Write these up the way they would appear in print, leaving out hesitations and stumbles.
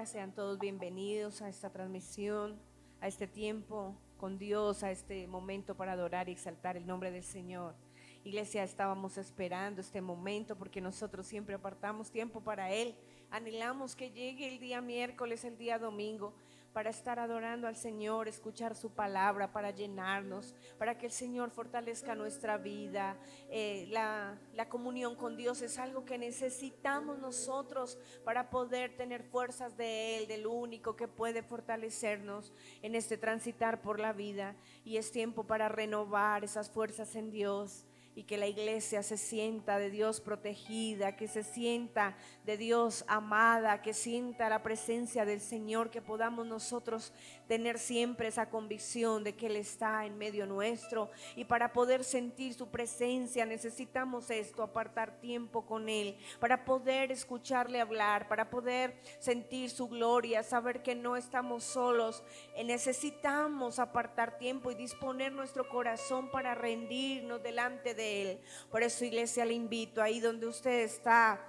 iglesia, sean todos bienvenidos a esta transmisión, a este tiempo con Dios, a este momento para adorar y exaltar el nombre del Señor. Iglesia, estábamos esperando este momento porque nosotros siempre apartamos tiempo para Él. Anhelamos que llegue el día miércoles, el día domingo, para estar adorando al Señor, escuchar su palabra, para llenarnos, para que el Señor fortalezca nuestra vida. La comunión con Dios es algo que necesitamos nosotros para poder tener fuerzas de Él, del único que puede fortalecernos en este transitar por la vida. Y es tiempo para renovar esas fuerzas en Dios. Y que la iglesia se sienta de Dios protegida, que se sienta de Dios amada, que sienta la presencia del Señor, que podamos nosotros tener siempre esa convicción de que Él está en medio nuestro. Y para poder sentir su presencia necesitamos esto, apartar tiempo con Él, para poder escucharle hablar, para poder sentir su gloria, saber que no estamos solos. Necesitamos apartar tiempo y disponer nuestro corazón para rendirnos delante de Él. Por eso, iglesia, le invito ahí donde usted está,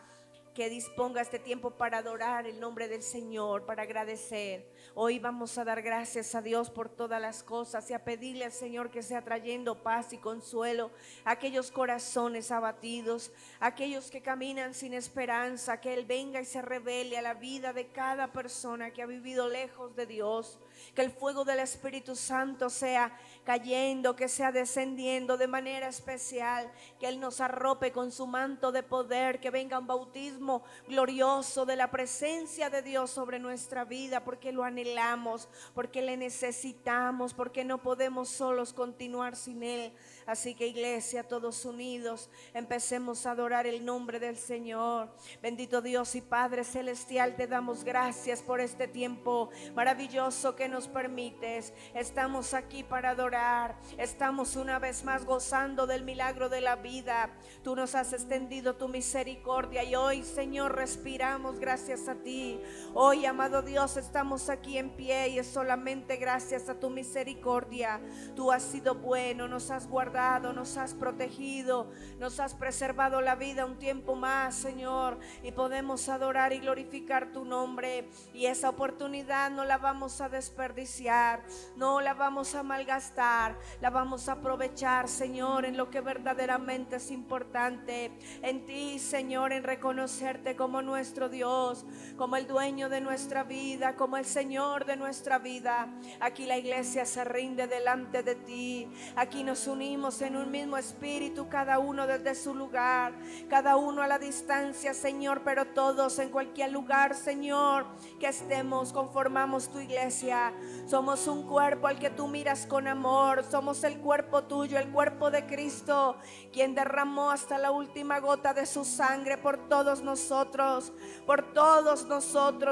que disponga este tiempo para adorar el nombre del Señor, para agradecer. Hoy vamos a dar gracias a Dios por todas las cosas y a pedirle al Señor que sea trayendo paz y consuelo a aquellos corazones abatidos, a aquellos que caminan sin esperanza, que Él venga y se revele a la vida de cada persona que ha vivido lejos de Dios. Que el fuego del Espíritu Santo sea cayendo, que sea descendiendo de manera especial, que Él nos arrope con su manto de poder, que venga un bautismo glorioso de la presencia de Dios sobre nuestra vida, porque lo anhelamos, porque le necesitamos, porque no podemos solos continuar sin Él. Así que, iglesia, todos unidos, empecemos a adorar el nombre del Señor. Bendito Dios y Padre Celestial, te damos gracias por este tiempo maravilloso que nos permites. Estamos aquí para adorar, estamos una vez más gozando del milagro de la vida. Tú nos has extendido tu misericordia y hoy, Señor, respiramos gracias a ti. Hoy, amado Dios, estamos aquí en pie y es solamente gracias a tu misericordia. Tú has sido bueno, nos has guardado, nos has protegido, nos has preservado la vida un tiempo más, Señor, y podemos adorar y glorificar tu nombre. Y esa oportunidad no la vamos a desperdiciar, no la vamos a malgastar, la vamos a aprovechar, Señor, en lo que verdaderamente es importante, en ti, Señor, en reconocerte como nuestro Dios, como el dueño de nuestra vida, como el Señor de nuestra vida. Aquí la iglesia se rinde delante de ti, aquí nos unimos en un mismo espíritu, cada uno desde su lugar, cada uno a la distancia, Señor, pero todos en cualquier lugar, Señor, que estemos, conformamos tu iglesia. Somos un cuerpo al que tú miras con amor, somos el cuerpo tuyo, el cuerpo de Cristo, quien derramó hasta la última gota de su sangre por todos nosotros,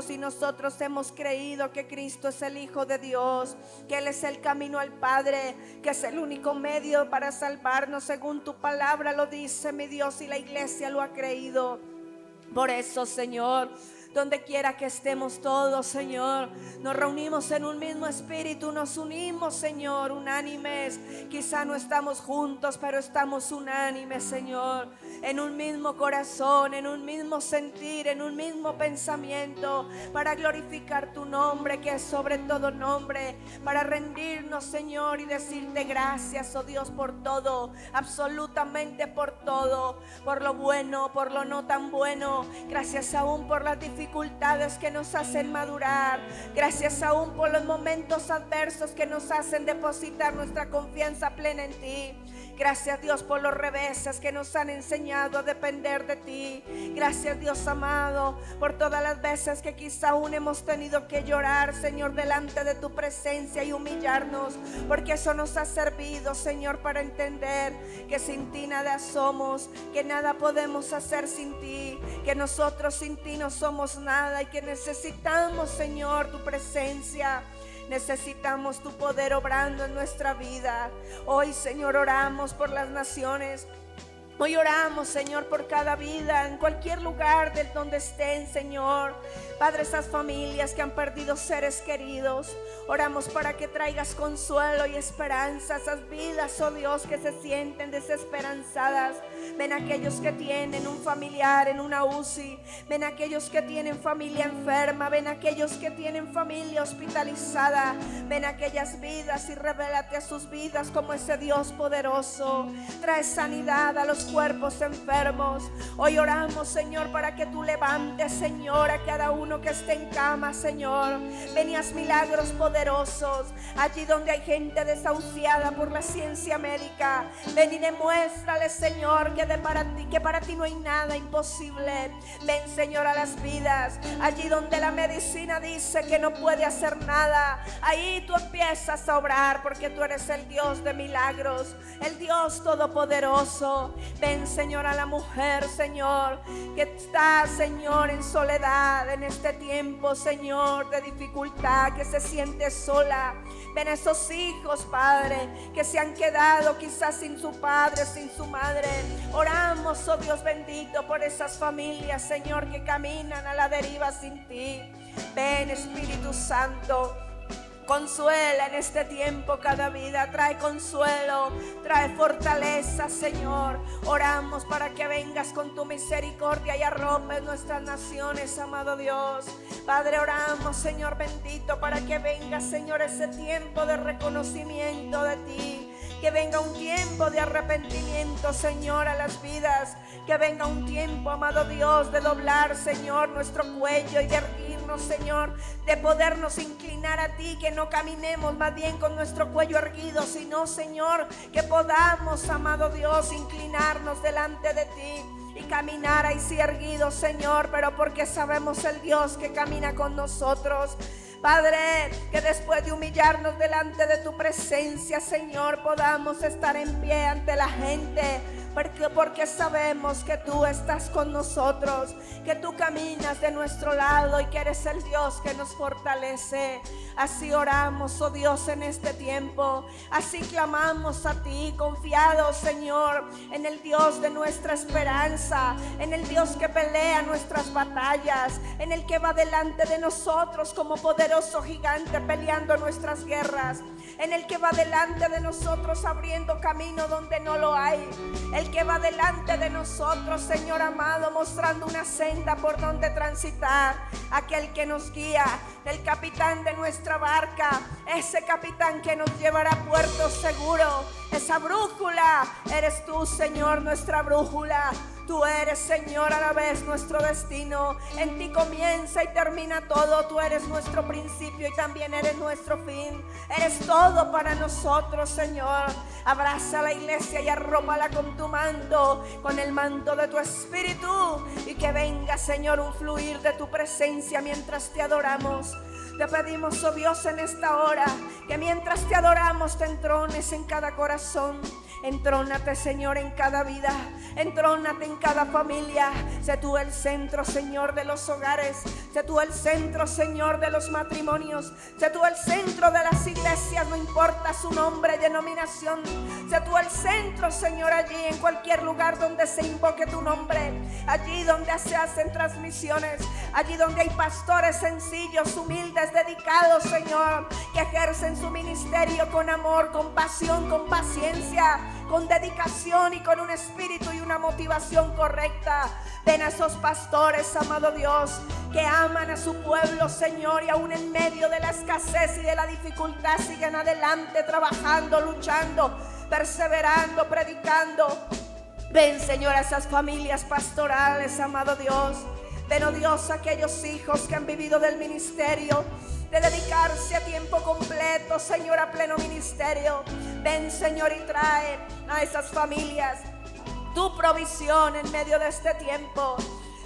y nosotros hemos creído que Cristo es el Hijo de Dios, que Él es el camino al Padre, que es el único medio para salvarnos, según tu palabra lo dice, mi Dios, y la iglesia lo ha creído. Por eso, Señor, donde quiera que estemos todos, Señor, nos reunimos en un mismo espíritu, nos unimos, Señor, unánimes. Quizá no estamos juntos, pero estamos unánimes, Señor, en un mismo corazón, en un mismo sentir, en un mismo pensamiento, para glorificar tu nombre, que es sobre todo nombre, para rendirnos, Señor, y decirte gracias, oh Dios, por todo, absolutamente por todo, por lo bueno, por lo no tan bueno. Gracias aún por las dificultades que nos hacen madurar. Gracias aún por los momentos adversos que nos hacen depositar nuestra confianza plena en ti. Gracias, Dios, por los reveses que nos han enseñado a depender de ti. Gracias, Dios amado, por todas las veces que quizá aún hemos tenido que llorar, Señor, delante de tu presencia y humillarnos, porque eso nos ha servido, Señor, para entender que sin ti nada somos, que nada podemos hacer sin ti, que nosotros sin ti no somos nada y que necesitamos, Señor, tu presencia. Necesitamos tu poder obrando en nuestra vida. Hoy, Señor, oramos por las naciones. Hoy oramos, Señor, por cada vida, en cualquier lugar del donde estén, Señor. Padre, esas familias que han perdido seres queridos, oramos para que traigas consuelo y esperanza a esas vidas, oh Dios, que se sienten desesperanzadas. Ven aquellos que tienen un familiar en una UCI, ven aquellos que tienen familia enferma, ven aquellos que tienen familia hospitalizada, ven aquellas vidas y revélate a sus vidas como ese Dios poderoso. Trae sanidad a los cuerpos enfermos. Hoy oramos, Señor, para que tú levantes, Señor, a cada uno que esté en cama, Señor. Ven y haz milagros poderosos allí donde hay gente desahuciada por la ciencia médica. Ven y demuéstrale, Señor, que para ti no hay nada imposible. Ven, Señor, a las vidas allí donde la medicina dice que no puede hacer nada. Ahí tú empiezas a obrar, porque tú eres el Dios de milagros, el Dios todopoderoso. Ven, Señor, a la mujer, Señor, que está, Señor, en soledad en este tiempo, Señor, de dificultad, que se siente sola. Ven a esos hijos, Padre, que se han quedado quizás sin su padre, sin su madre. Oramos, oh Dios bendito, por esas familias, Señor, que caminan a la deriva sin ti. Ven, Espíritu Santo, consuela en este tiempo cada vida, trae consuelo, trae fortaleza, Señor. Oramos para que vengas con tu misericordia y arropes nuestras naciones, amado Dios. Padre, oramos, Señor bendito, para que venga, Señor, ese tiempo de reconocimiento de ti. Que venga un tiempo de arrepentimiento, Señor, a las vidas. Que venga un tiempo, amado Dios, de doblar, Señor, nuestro cuello y de erguirnos, Señor, de podernos inclinar a ti. Que no caminemos más bien con nuestro cuello erguido, sino, Señor, que podamos, amado Dios, inclinarnos delante de ti y caminar ahí sí erguidos, Señor, pero porque sabemos el Dios que camina con nosotros. Padre, que después de humillarnos delante de tu presencia, Señor, podamos estar en pie ante la gente, porque sabemos que tú estás con nosotros, que tú caminas de nuestro lado y que eres el Dios que nos fortalece. Así oramos, oh Dios, en este tiempo. Así clamamos a ti, confiados, Señor, en el Dios de nuestra esperanza, en el Dios que pelea nuestras batallas, en el que va delante de nosotros como poderoso gigante peleando nuestras guerras, en el que va delante de nosotros abriendo camino donde no lo hay, el que va delante de nosotros, Señor amado, mostrando una senda por donde transitar, aquel que nos guía, el capitán de nuestra barca, ese capitán que nos llevará a puerto seguro. Esa brújula eres tú, Señor, nuestra brújula. Tú eres, Señor, a la vez nuestro destino. En ti comienza y termina todo. Tú eres nuestro principio y también eres nuestro fin. Eres todo para nosotros, Señor. Abraza a la iglesia y arrópala con tu manto, con el manto de tu espíritu, y que venga, Señor, un fluir de tu presencia mientras te adoramos. Te pedimos, oh Dios, en esta hora, que mientras te adoramos te entrones en cada corazón. Entrónate, Señor, en cada vida. Entrónate en cada familia. Sé tú el centro, Señor, de los hogares. Sé tú el centro, Señor, de los matrimonios. Sé tú el centro de las iglesias, no importa su nombre y denominación. Sé tú el centro, Señor, allí en cualquier lugar donde se invoque tu nombre. Allí donde se hacen transmisiones. Allí donde hay pastores sencillos, humildes, dedicados, Señor, que ejercen su ministerio con amor, con pasión, con paciencia, con dedicación y con un espíritu y una motivación correcta. Ven a esos pastores, amado Dios, que aman a su pueblo, Señor, y aún en medio de la escasez y de la dificultad siguen adelante, trabajando, luchando, perseverando, predicando. Ven, Señor, a esas familias pastorales, amado Dios. Ven, oh Dios, a aquellos hijos que han vivido del ministerio, de dedicarse a tiempo completo, Señor, a pleno ministerio. Ven, Señor, y trae a esas familias tu provisión en medio de este tiempo.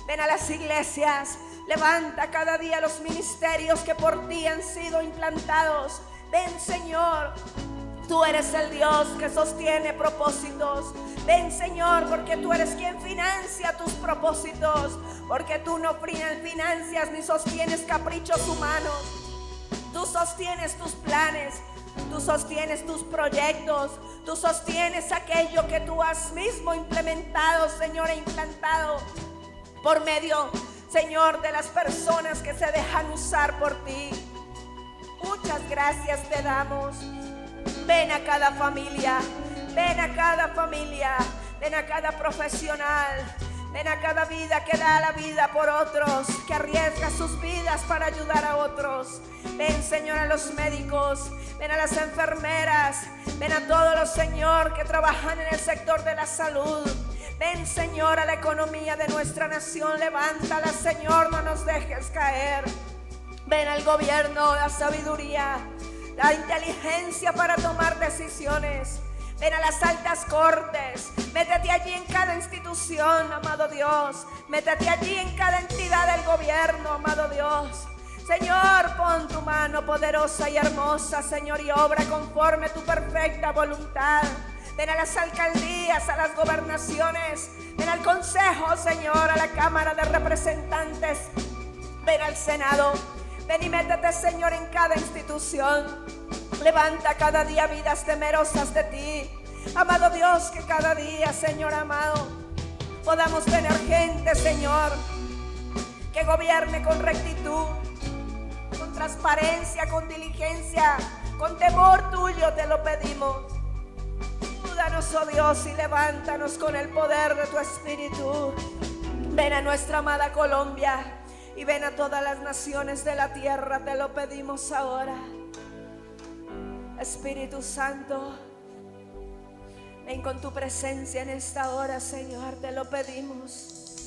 Ven a las iglesias, levanta cada día los ministerios que por ti han sido implantados. Ven, Señor, tú eres el Dios que sostiene propósitos. Ven, Señor, porque tú eres quien financia tus propósitos, porque tú no financias ni sostienes caprichos humanos. Tú sostienes tus planes, Tú sostienes tus proyectos, tú sostienes aquello que tú has mismo implementado, Señor, e implantado por medio, Señor, de las personas que se dejan usar por ti. Muchas gracias te damos. Ven a cada familia, ven a cada familia, ven a cada profesional, ven a cada vida que da la vida por otros, que arriesga sus vidas para ayudar a otros. Ven, Señor, a los médicos, ven a las enfermeras, ven a todos los, Señor, que trabajan en el sector de la salud. Ven, Señor, a la economía de nuestra nación, levántala, Señor, no nos dejes caer. Ven al gobierno, la sabiduría, la inteligencia para tomar decisiones. Ven a las altas cortes, métete allí en cada institución, amado Dios. Métete allí en cada entidad del gobierno, amado Dios. Señor, pon tu mano poderosa y hermosa, Señor, y obra conforme tu perfecta voluntad. Ven a las alcaldías, a las gobernaciones, ven al consejo, Señor, a la Cámara de Representantes, ven al Senado, ven y métete, Señor, en cada institución. Levanta cada día vidas temerosas de ti, amado Dios, que cada día, Señor amado, podamos tener gente, Señor, que gobierne con rectitud, con transparencia, con diligencia, con temor tuyo te lo pedimos. Ayúdanos, oh Dios, y levántanos con el poder de tu Espíritu. Ven a nuestra amada Colombia y ven a todas las naciones de la tierra, te lo pedimos ahora. Espíritu Santo, ven con tu presencia en esta hora, Señor, te lo pedimos.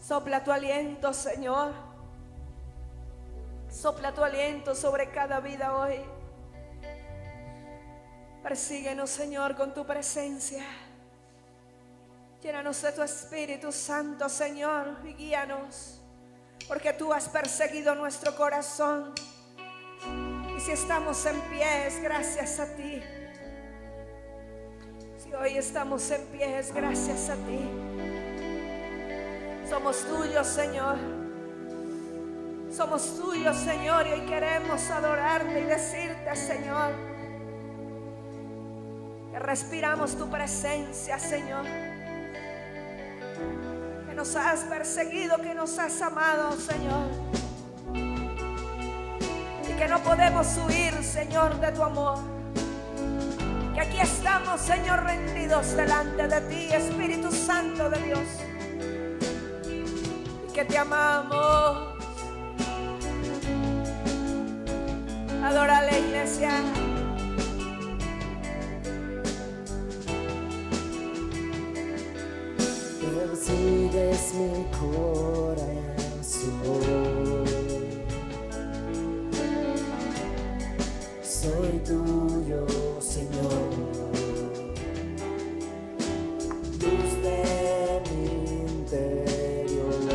Sopla tu aliento, Señor. Sopla tu aliento sobre cada vida hoy. Persíguenos, Señor, con tu presencia. Llénanos de tu Espíritu Santo, Señor, y guíanos, porque tú has perseguido nuestro corazón. Y si estamos en pie es gracias a ti. Si hoy estamos en pie es gracias a ti. Somos tuyos, Señor. Somos tuyos, Señor, y hoy queremos adorarte y decirte, Señor, que respiramos tu presencia, Señor, que nos has perseguido, que nos has amado, Señor, y que no podemos huir, Señor, de tu amor, que aquí estamos, Señor, rendidos delante de ti, Espíritu Santo de Dios, y que te amamos. Adora a la iglesia. Persigues mi corazón, soy tuyo, Señor, luz de mi interior,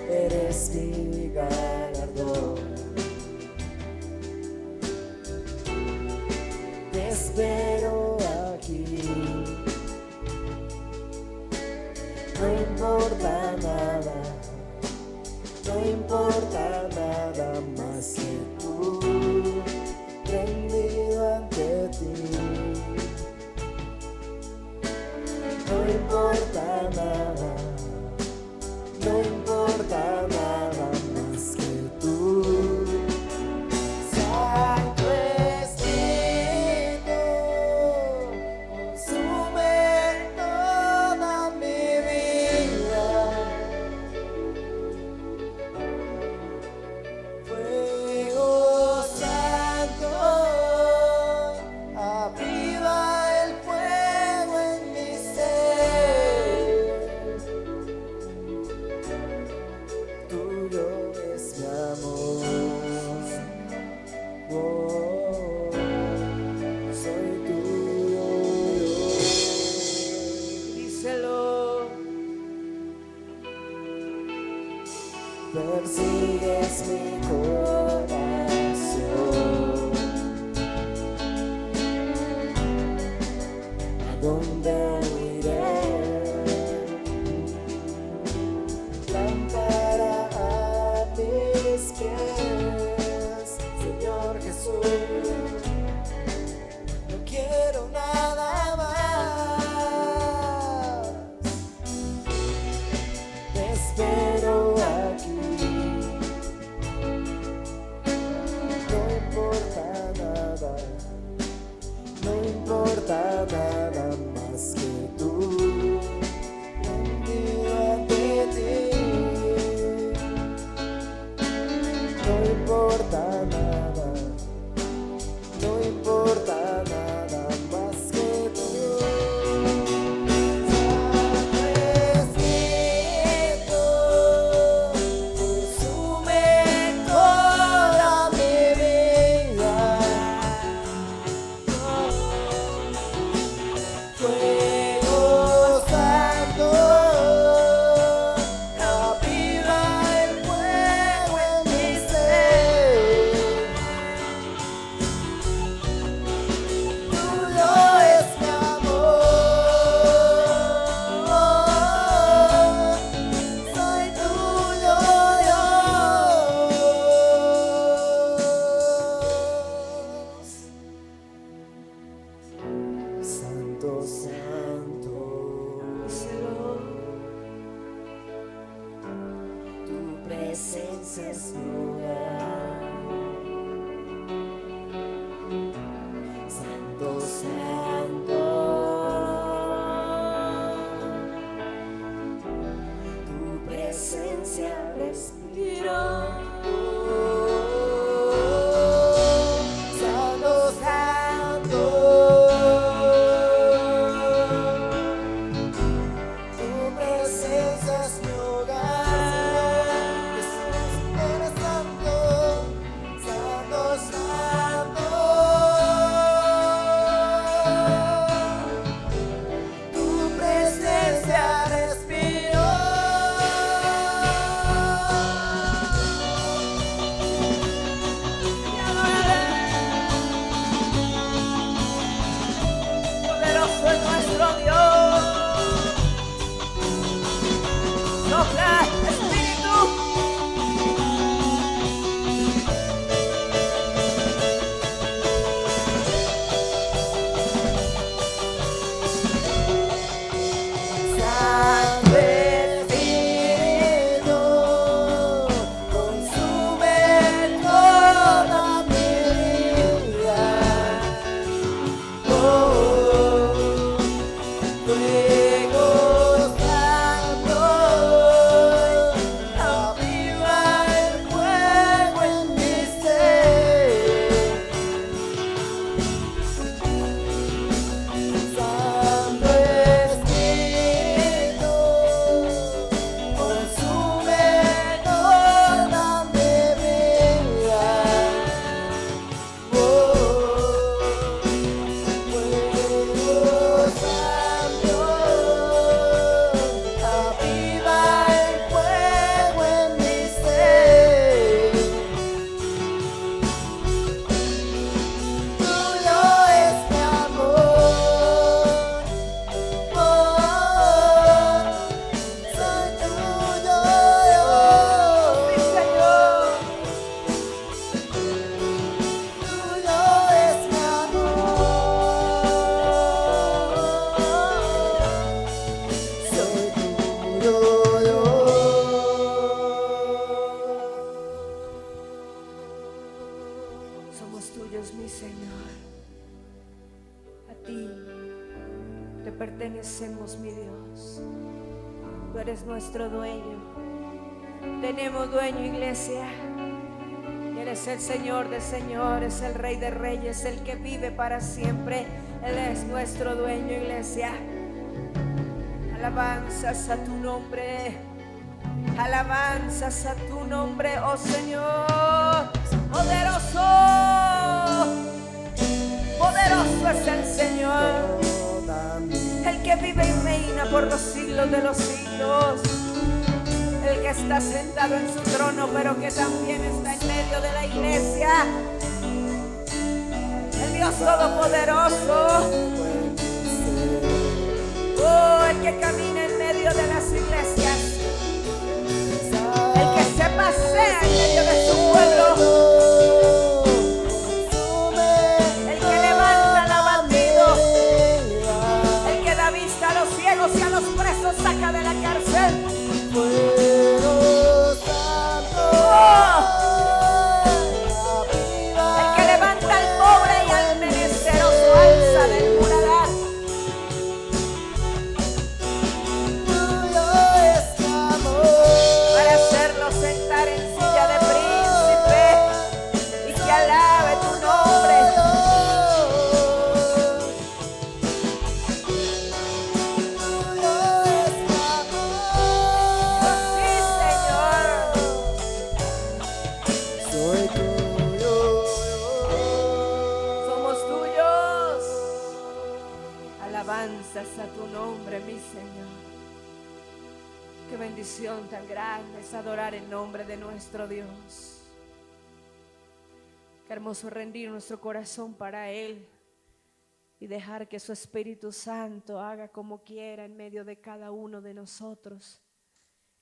eres mi galardón, te espero aquí, no importa nada, no importa nada más que tú, rendido ante ti, no importa nada, no importa nada más que tú. Santo Espíritu, consume toda mi vida. Fuego santo, aviva el fuego en mi ser. Tuyo es mi amor, oh, soy tuyo. Díselo. Persigues mi corazón, ¿a dónde iré? Lámpara a mis pies, Santo, Díselo. tu presencia es mi hogar. Santo, Santo, tu presencia respiro. Santo, Santo, tu presencia es mi hogar. Eres santo, santo, santo. Tu presencia respiro. Poderoso es nuestro Dios. Sopla, Espíritu. Santo Espíritu, consume toda mi vida. Fuego santo, aviva el fuego en mi ser. Santo Espíritu, consume toda mi vida. Fuego santo, aviva el fuego en mi ser. Tuyo es mi amor, soy tuyo Sí, Señor. tuyo es mi amor, soy tuyo Somos tuyos, mi Señor. A ti te pertenecemos, mi Dios. Tú eres nuestro dueño. Tenemos dueño, iglesia. Eres el Señor de señores, el Rey de reyes, el que vive para siempre. Él es nuestro dueño, iglesia. Alabanzas a tu nombre. Alabanzas a tu nombre, oh Señor. Poderoso. Poderoso es el Señor. toda mi El que vive y reina por los siglos de los siglos. El que está sentado en su trono, pero que también está en medio de la iglesia. El Dios Todopoderoso. buen ser. Oh, el que camina en medio de las iglesias. El que se pasea en medio de su pueblo. El que levanta al abatido. El que da vista a los ciegos y a los presos saca de la cárcel. El que levanta al pobre y al menesteroso alza del muladar. Para hacerlo sentar en silla de príncipe y que alabe tu nombre. Sí, Señor. Soy tuyo. Somos tuyos. Alabanzas a tu nombre, mi Señor. Qué bendición tan grande es adorar el nombre de nuestro Dios. Qué hermoso rendir nuestro corazón para Él y dejar que su Espíritu Santo haga como quiera en medio de cada uno de nosotros.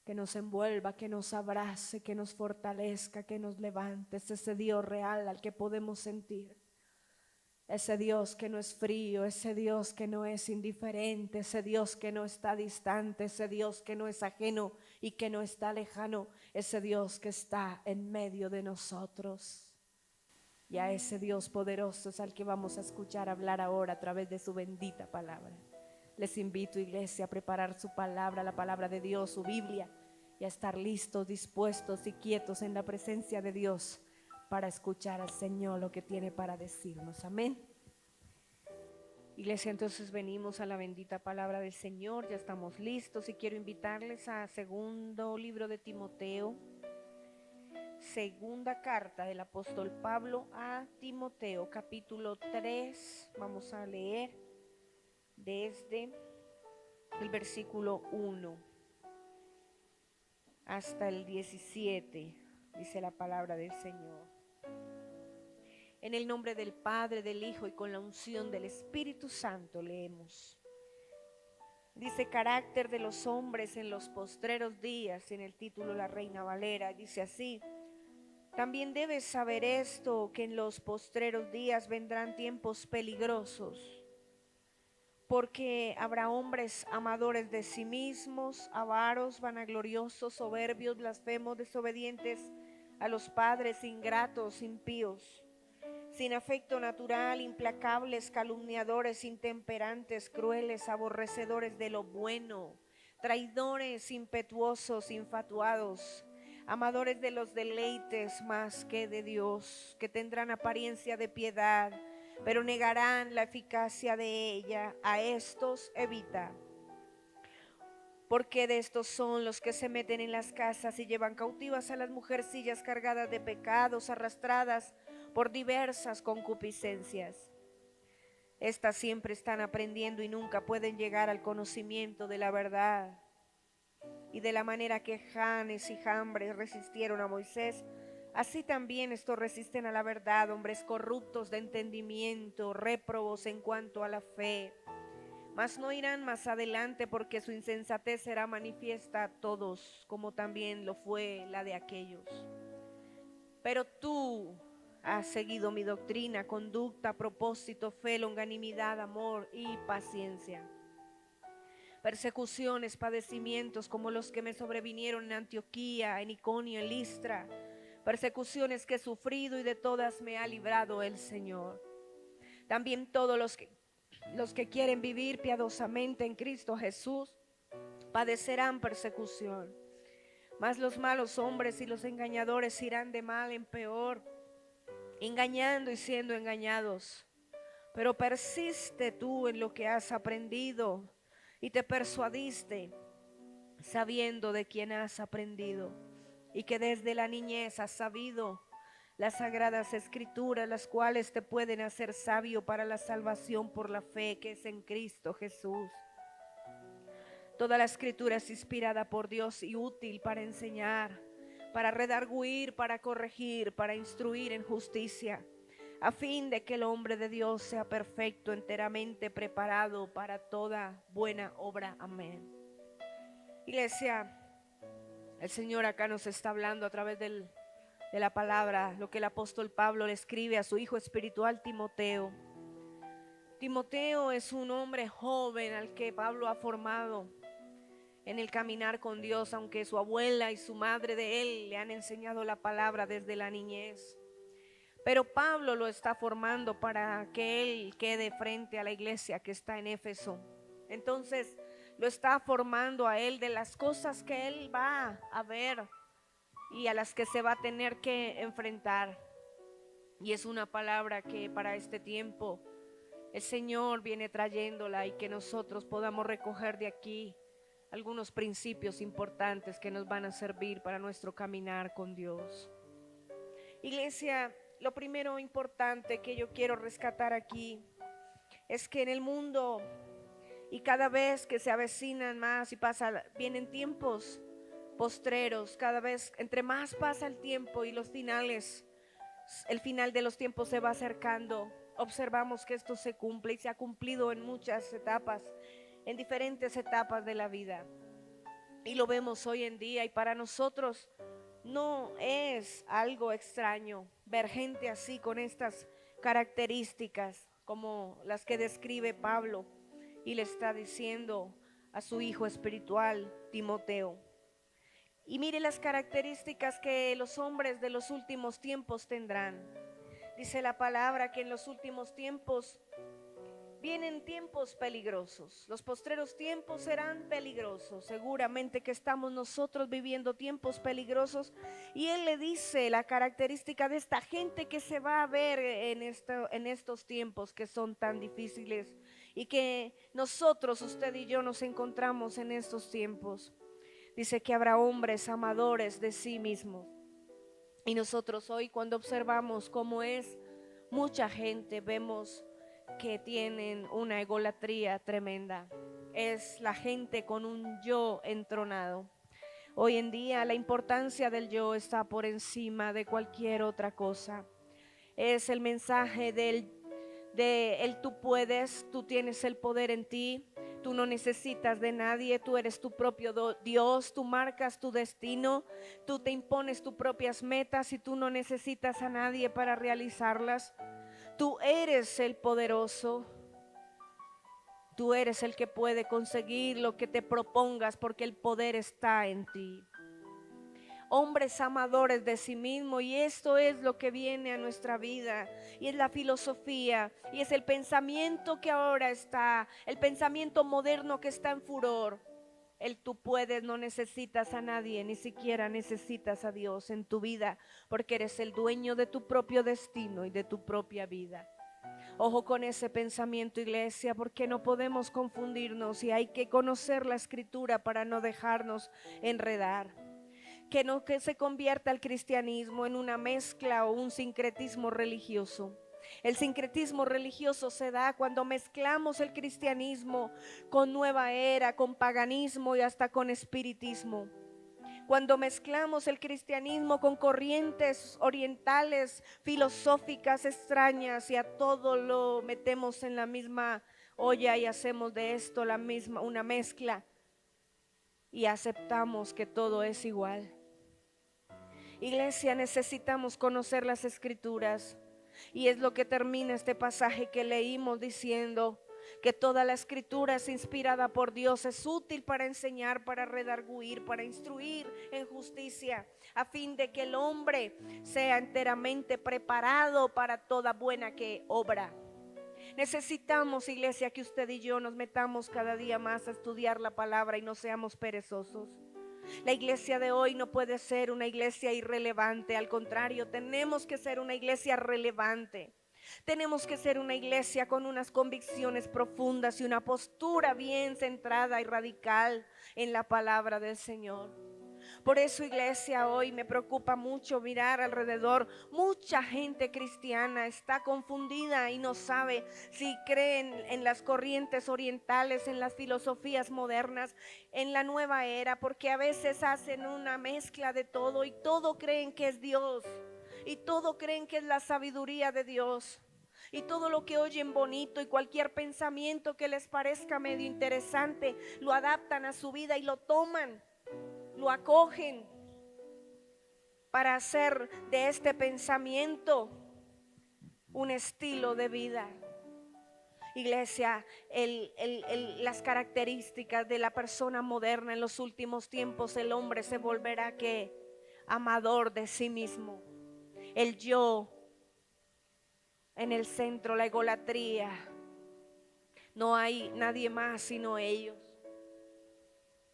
Que nos envuelva, que nos abrace, que nos fortalezca, que nos levante. Es ese Dios real al que podemos sentir. Ese Dios que no es frío, ese Dios que no es indiferente, ese Dios que no está distante, ese Dios que no es ajeno y que no está lejano, ese Dios que está en medio de nosotros. Y a ese Dios poderoso es al que vamos a escuchar hablar ahora a través de su bendita palabra. Les invito, iglesia, a preparar su palabra, la palabra de Dios, su Biblia, y a estar listos, dispuestos y quietos en la presencia de Dios para escuchar al Señor lo que tiene para decirnos. Amén. Iglesia, entonces venimos a la bendita palabra del Señor, ya estamos listos y quiero invitarles a segundo libro de Timoteo, segunda carta del apóstol Pablo a Timoteo, capítulo 3, vamos a leer desde el versículo 1 hasta el 17, dice la palabra del Señor. En el nombre del Padre, del Hijo y con la unción del Espíritu Santo leemos. Dice carácter de los hombres en los postreros días, en el título La Reina Valera, dice así: también debes saber esto, que en los postreros días vendrán tiempos peligrosos, porque habrá hombres amadores de sí mismos, avaros, vanagloriosos, soberbios, blasfemos, desobedientes a los padres, ingratos, impíos, sin afecto natural, implacables, calumniadores, intemperantes, crueles, aborrecedores de lo bueno, traidores, impetuosos, infatuados, amadores de los deleites más que de Dios, que tendrán apariencia de piedad, pero negarán la eficacia de ella. A estos evita, porque de estos son los que se meten en las casas y llevan cautivas a las mujercillas cargadas de pecados, arrastradas por diversas concupiscencias. Estas siempre están aprendiendo y nunca pueden llegar al conocimiento de la verdad. Y de la manera que Janes y Jambres resistieron a Moisés, así también estos resisten a la verdad, hombres corruptos de entendimiento, réprobos en cuanto a la fe. Mas no irán más adelante, porque su insensatez será manifiesta a todos, como también lo fue la de aquellos. Pero tú has seguido mi doctrina, conducta, propósito, fe, longanimidad, amor y paciencia. Persecuciones, padecimientos como los que me sobrevinieron en Antioquía, en Iconio, en Listra. Persecuciones que he sufrido y de todas me ha librado el Señor. También todos los que quieren vivir piadosamente en Cristo Jesús padecerán persecución. Mas los malos hombres y los engañadores irán de mal en peor, engañando y siendo engañados. Pero persiste tú en lo que has aprendido y te persuadiste, sabiendo de quién has aprendido y que desde la niñez has sabido las sagradas escrituras, las cuales te pueden hacer sabio para la salvación por la fe que es en Cristo Jesús. Toda la escritura es inspirada por Dios y útil para enseñar, para redarguir, para corregir, para instruir en justicia, a fin de que el hombre de Dios sea perfecto, enteramente preparado para toda buena obra. Amén. Iglesia, el Señor acá nos está hablando a través de la palabra, lo que el apóstol Pablo le escribe a su hijo espiritual Timoteo. Timoteo es un hombre joven al que Pablo ha formado en el caminar con Dios, aunque su abuela y su madre de él le han enseñado la palabra desde la niñez. Pero Pablo lo está formando para que él quede frente a la iglesia que está en Éfeso. Entonces lo está formando a él de las cosas que él va a ver y a las que se va a tener que enfrentar. Y es una palabra que para este tiempo el Señor viene trayéndola, y que nosotros podamos recoger de aquí algunos principios importantes que nos van a servir para nuestro caminar con Dios. Iglesia, lo primero importante que yo quiero rescatar aquí es que en el mundo, y cada vez que se avecinan más y vienen tiempos postreros, cada vez entre más pasa el tiempo y el final de los tiempos se va acercando, observamos que esto se cumple y se ha cumplido en muchas etapas, en diferentes etapas de la vida, y lo vemos hoy en día. Y para nosotros no es algo extraño ver gente así, con estas características, como las que describe Pablo y le está diciendo a su hijo espiritual, Timoteo. Y mire las características que los hombres de los últimos tiempos tendrán. Dice la palabra que en los últimos tiempos vienen tiempos peligrosos. Los postreros tiempos serán peligrosos. Seguramente que estamos nosotros viviendo tiempos peligrosos. Y él le dice la característica de esta gente que se va a ver en estos tiempos que son tan difíciles. Y que nosotros, usted y yo, nos encontramos en estos tiempos. Dice que habrá hombres amadores de sí mismos. Y nosotros hoy, cuando observamos cómo es mucha gente, vemos que tienen una egolatría tremenda. Es la gente con un yo entronado. Hoy en día la importancia del yo está por encima de cualquier otra cosa. Es el mensaje de el tú puedes, tú tienes el poder en ti. Tú no necesitas de nadie, tú eres tu propio Dios, tú marcas tu destino, tú te impones tus propias metas y tú no necesitas a nadie para realizarlas. Tú eres el poderoso, tú eres el que puede conseguir lo que te propongas porque el poder está en ti. Hombres amadores de sí mismo, y esto es lo que viene a nuestra vida y es la filosofía y es el pensamiento que ahora está, el pensamiento moderno que está en furor. El tú puedes, no necesitas a nadie, ni siquiera necesitas a Dios en tu vida, porque eres el dueño de tu propio destino y de tu propia vida. Ojo con ese pensamiento, iglesia, porque no podemos confundirnos y hay que conocer la escritura para no dejarnos enredar. Que no que se convierta el cristianismo en una mezcla o un sincretismo religioso. El sincretismo religioso se da cuando mezclamos el cristianismo con nueva era, con paganismo y hasta con espiritismo. Cuando mezclamos el cristianismo con corrientes orientales, filosóficas extrañas y a todo lo metemos en la misma olla y hacemos de esto la misma, una mezcla y aceptamos que todo es igual. Iglesia, necesitamos conocer las escrituras y es lo que termina este pasaje que leímos diciendo que toda la escritura es inspirada por Dios, es útil para enseñar, para redarguir, para instruir en justicia, a fin de que el hombre sea enteramente preparado para toda buena obra. Necesitamos, iglesia, que usted y yo nos metamos cada día más a estudiar la palabra y no seamos perezosos. La iglesia de hoy no puede ser una iglesia irrelevante, al contrario, tenemos que ser una iglesia relevante. Tenemos que ser una iglesia con unas convicciones profundas y una postura bien centrada y radical en la palabra del Señor. Por eso, iglesia, hoy me preocupa mucho mirar alrededor. Mucha gente cristiana está confundida y no sabe si creen en las corrientes orientales, en las filosofías modernas, en la nueva era, porque a veces hacen una mezcla de todo y todo creen que es Dios y todo creen que es la sabiduría de Dios. Y todo lo que oyen bonito y cualquier pensamiento que les parezca medio interesante, lo adaptan a su vida y lo toman, lo acogen para hacer de este pensamiento un estilo de vida. Iglesia, las características de la persona moderna en los últimos tiempos, el hombre se volverá ¿qué? Amador de sí mismo. El yo en el centro, la egolatría. No hay nadie más sino ellos.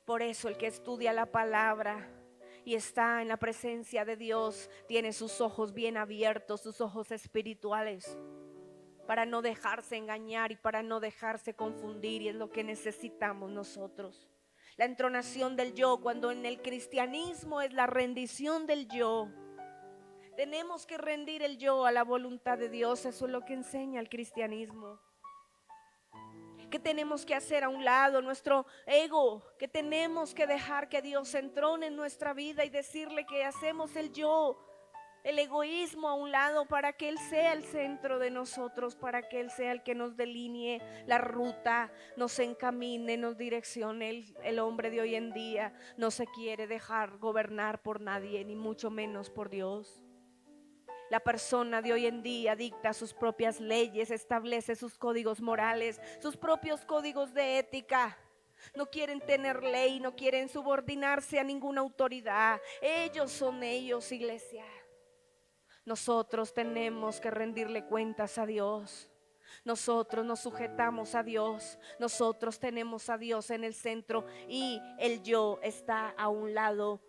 Por eso el que estudia la palabra y está en la presencia de Dios tiene sus ojos bien abiertos, sus ojos espirituales, para no dejarse engañar y para no dejarse confundir, y es lo que necesitamos nosotros. La entronación del yo, cuando en el cristianismo es la rendición del yo. Tenemos que rendir el yo a la voluntad de Dios, eso es lo que enseña el cristianismo. Que tenemos que hacer a un lado nuestro ego, que tenemos que dejar que Dios se entrone en nuestra vida y decirle que hacemos el yo, el egoísmo a un lado para que Él sea el centro de nosotros, para que Él sea el que nos delinee la ruta, nos encamine, nos direccione. El hombre de hoy en día no se quiere dejar gobernar por nadie, ni mucho menos por Dios. La persona de hoy en día dicta sus propias leyes, establece sus códigos morales, sus propios códigos de ética. No quieren tener ley, no quieren subordinarse a ninguna autoridad. Ellos son ellos, iglesia. Nosotros tenemos que rendirle cuentas a Dios. Nosotros nos sujetamos a Dios. Nosotros tenemos a Dios en el centro y el yo está a un lado.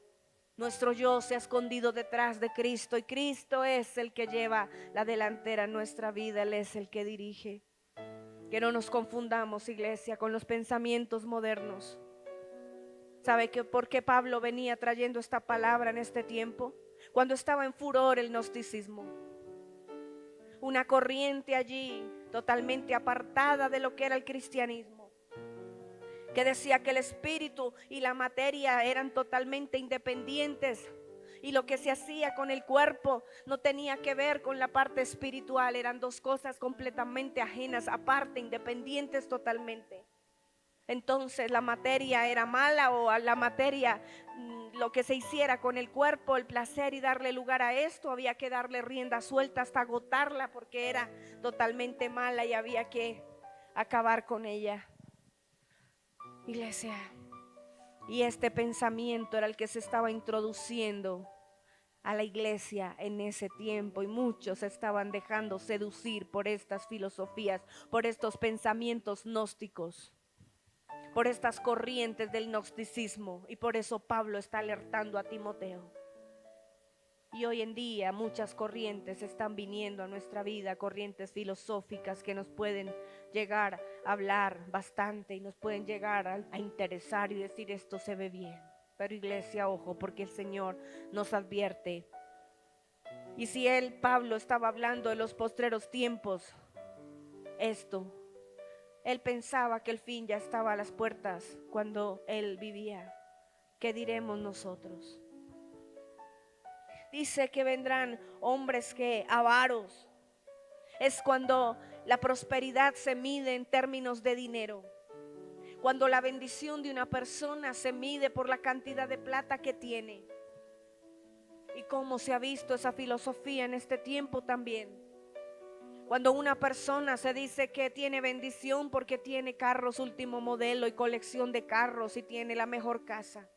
Nuestro yo se ha escondido detrás de Cristo y Cristo es el que lleva la delantera en nuestra vida. Él es el que dirige. Que no nos confundamos, iglesia, con los pensamientos modernos. ¿Sabe por qué Pablo venía trayendo esta palabra en este tiempo? Cuando estaba en furor el gnosticismo. Una corriente allí totalmente apartada de lo que era el cristianismo, que decía que el espíritu y la materia eran totalmente independientes y lo que se hacía con el cuerpo no tenía que ver con la parte espiritual, eran dos cosas completamente ajenas, aparte, independientes totalmente. Entonces la materia era mala, o a la materia, lo que se hiciera con el cuerpo, el placer y darle lugar a esto, había que darle rienda suelta hasta agotarla porque era totalmente mala y había que acabar con ella. Iglesia, y este pensamiento era el que se estaba introduciendo a la iglesia en ese tiempo, y muchos estaban dejando seducir por estas filosofías, por estos pensamientos gnósticos, por estas corrientes del gnosticismo. Y por eso Pablo está alertando a Timoteo. Y hoy en día muchas corrientes están viniendo a nuestra vida, corrientes filosóficas que nos pueden llegar a hablar bastante y nos pueden llegar a interesar y decir esto se ve bien. Pero iglesia, ojo, porque el Señor nos advierte. Y si Pablo estaba hablando de los postreros tiempos, él pensaba que el fin ya estaba a las puertas cuando él vivía. ¿Qué diremos nosotros? Dice que vendrán hombres que avaros. Es cuando la prosperidad se mide en términos de dinero. Cuando la bendición de una persona se mide por la cantidad de plata que tiene. Y cómo se ha visto esa filosofía en este tiempo también. Cuando una persona se dice que tiene bendición porque tiene carros último modelo y colección de carros y tiene la mejor casa.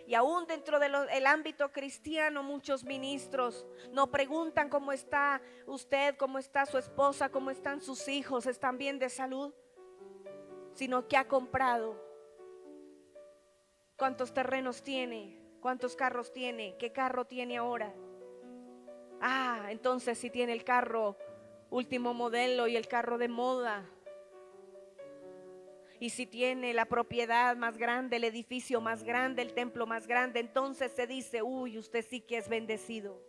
Y aún dentro del ámbito cristiano, muchos ministros no preguntan cómo está usted, cómo está su esposa, cómo están sus hijos, están bien de salud, sino que ha comprado, cuántos terrenos tiene, cuántos carros tiene, qué carro tiene ahora. Entonces si tiene el carro último modelo y el carro de moda, y si tiene la propiedad más grande, el edificio más grande, el templo más grande, entonces se dice, usted sí que es bendecido.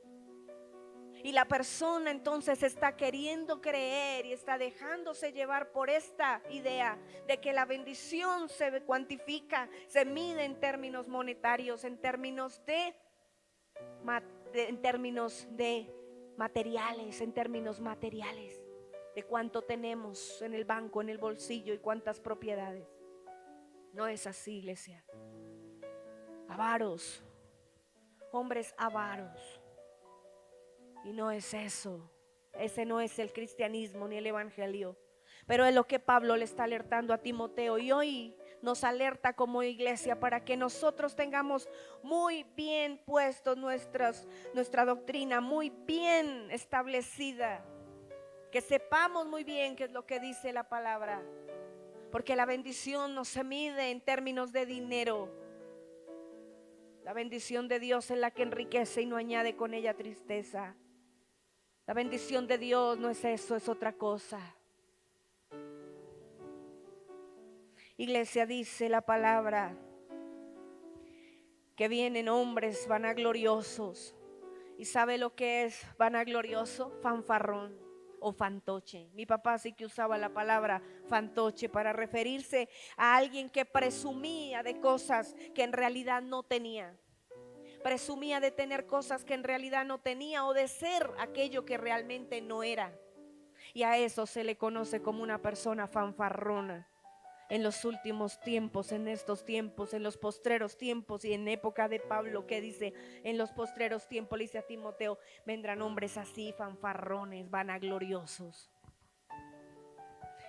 Y la persona entonces está queriendo creer y está dejándose llevar por esta idea de que la bendición se cuantifica, se mide en términos monetarios, en términos de materiales, en términos materiales. De cuánto tenemos en el banco, en el bolsillo y cuántas propiedades. No es así, iglesia. Avaros, hombres avaros. Y no es eso. Ese no es el cristianismo ni el evangelio. Pero es lo que Pablo le está alertando a Timoteo. Y hoy nos alerta como iglesia para que nosotros tengamos muy bien puesto nuestra doctrina, muy bien establecida. Que sepamos muy bien qué es lo que dice la palabra. Porque la bendición no se mide en términos de dinero. La bendición de Dios es la que enriquece y no añade con ella tristeza. La bendición de Dios no es eso, es otra cosa. Iglesia, dice la palabra que vienen hombres vanagloriosos. ¿Y sabe lo que es vanaglorioso? Fanfarrón o fantoche. Mi papá sí que usaba la palabra fantoche para referirse a alguien que presumía de cosas que en realidad no tenía. Presumía de tener cosas que en realidad no tenía o de ser aquello que realmente no era. Y a eso se le conoce como una persona fanfarrona. en los últimos tiempos, en estos tiempos, en los postreros tiempos y en época de Pablo, que dice en los postreros tiempos, le dice a Timoteo, vendrán hombres así, fanfarrones, vanagloriosos,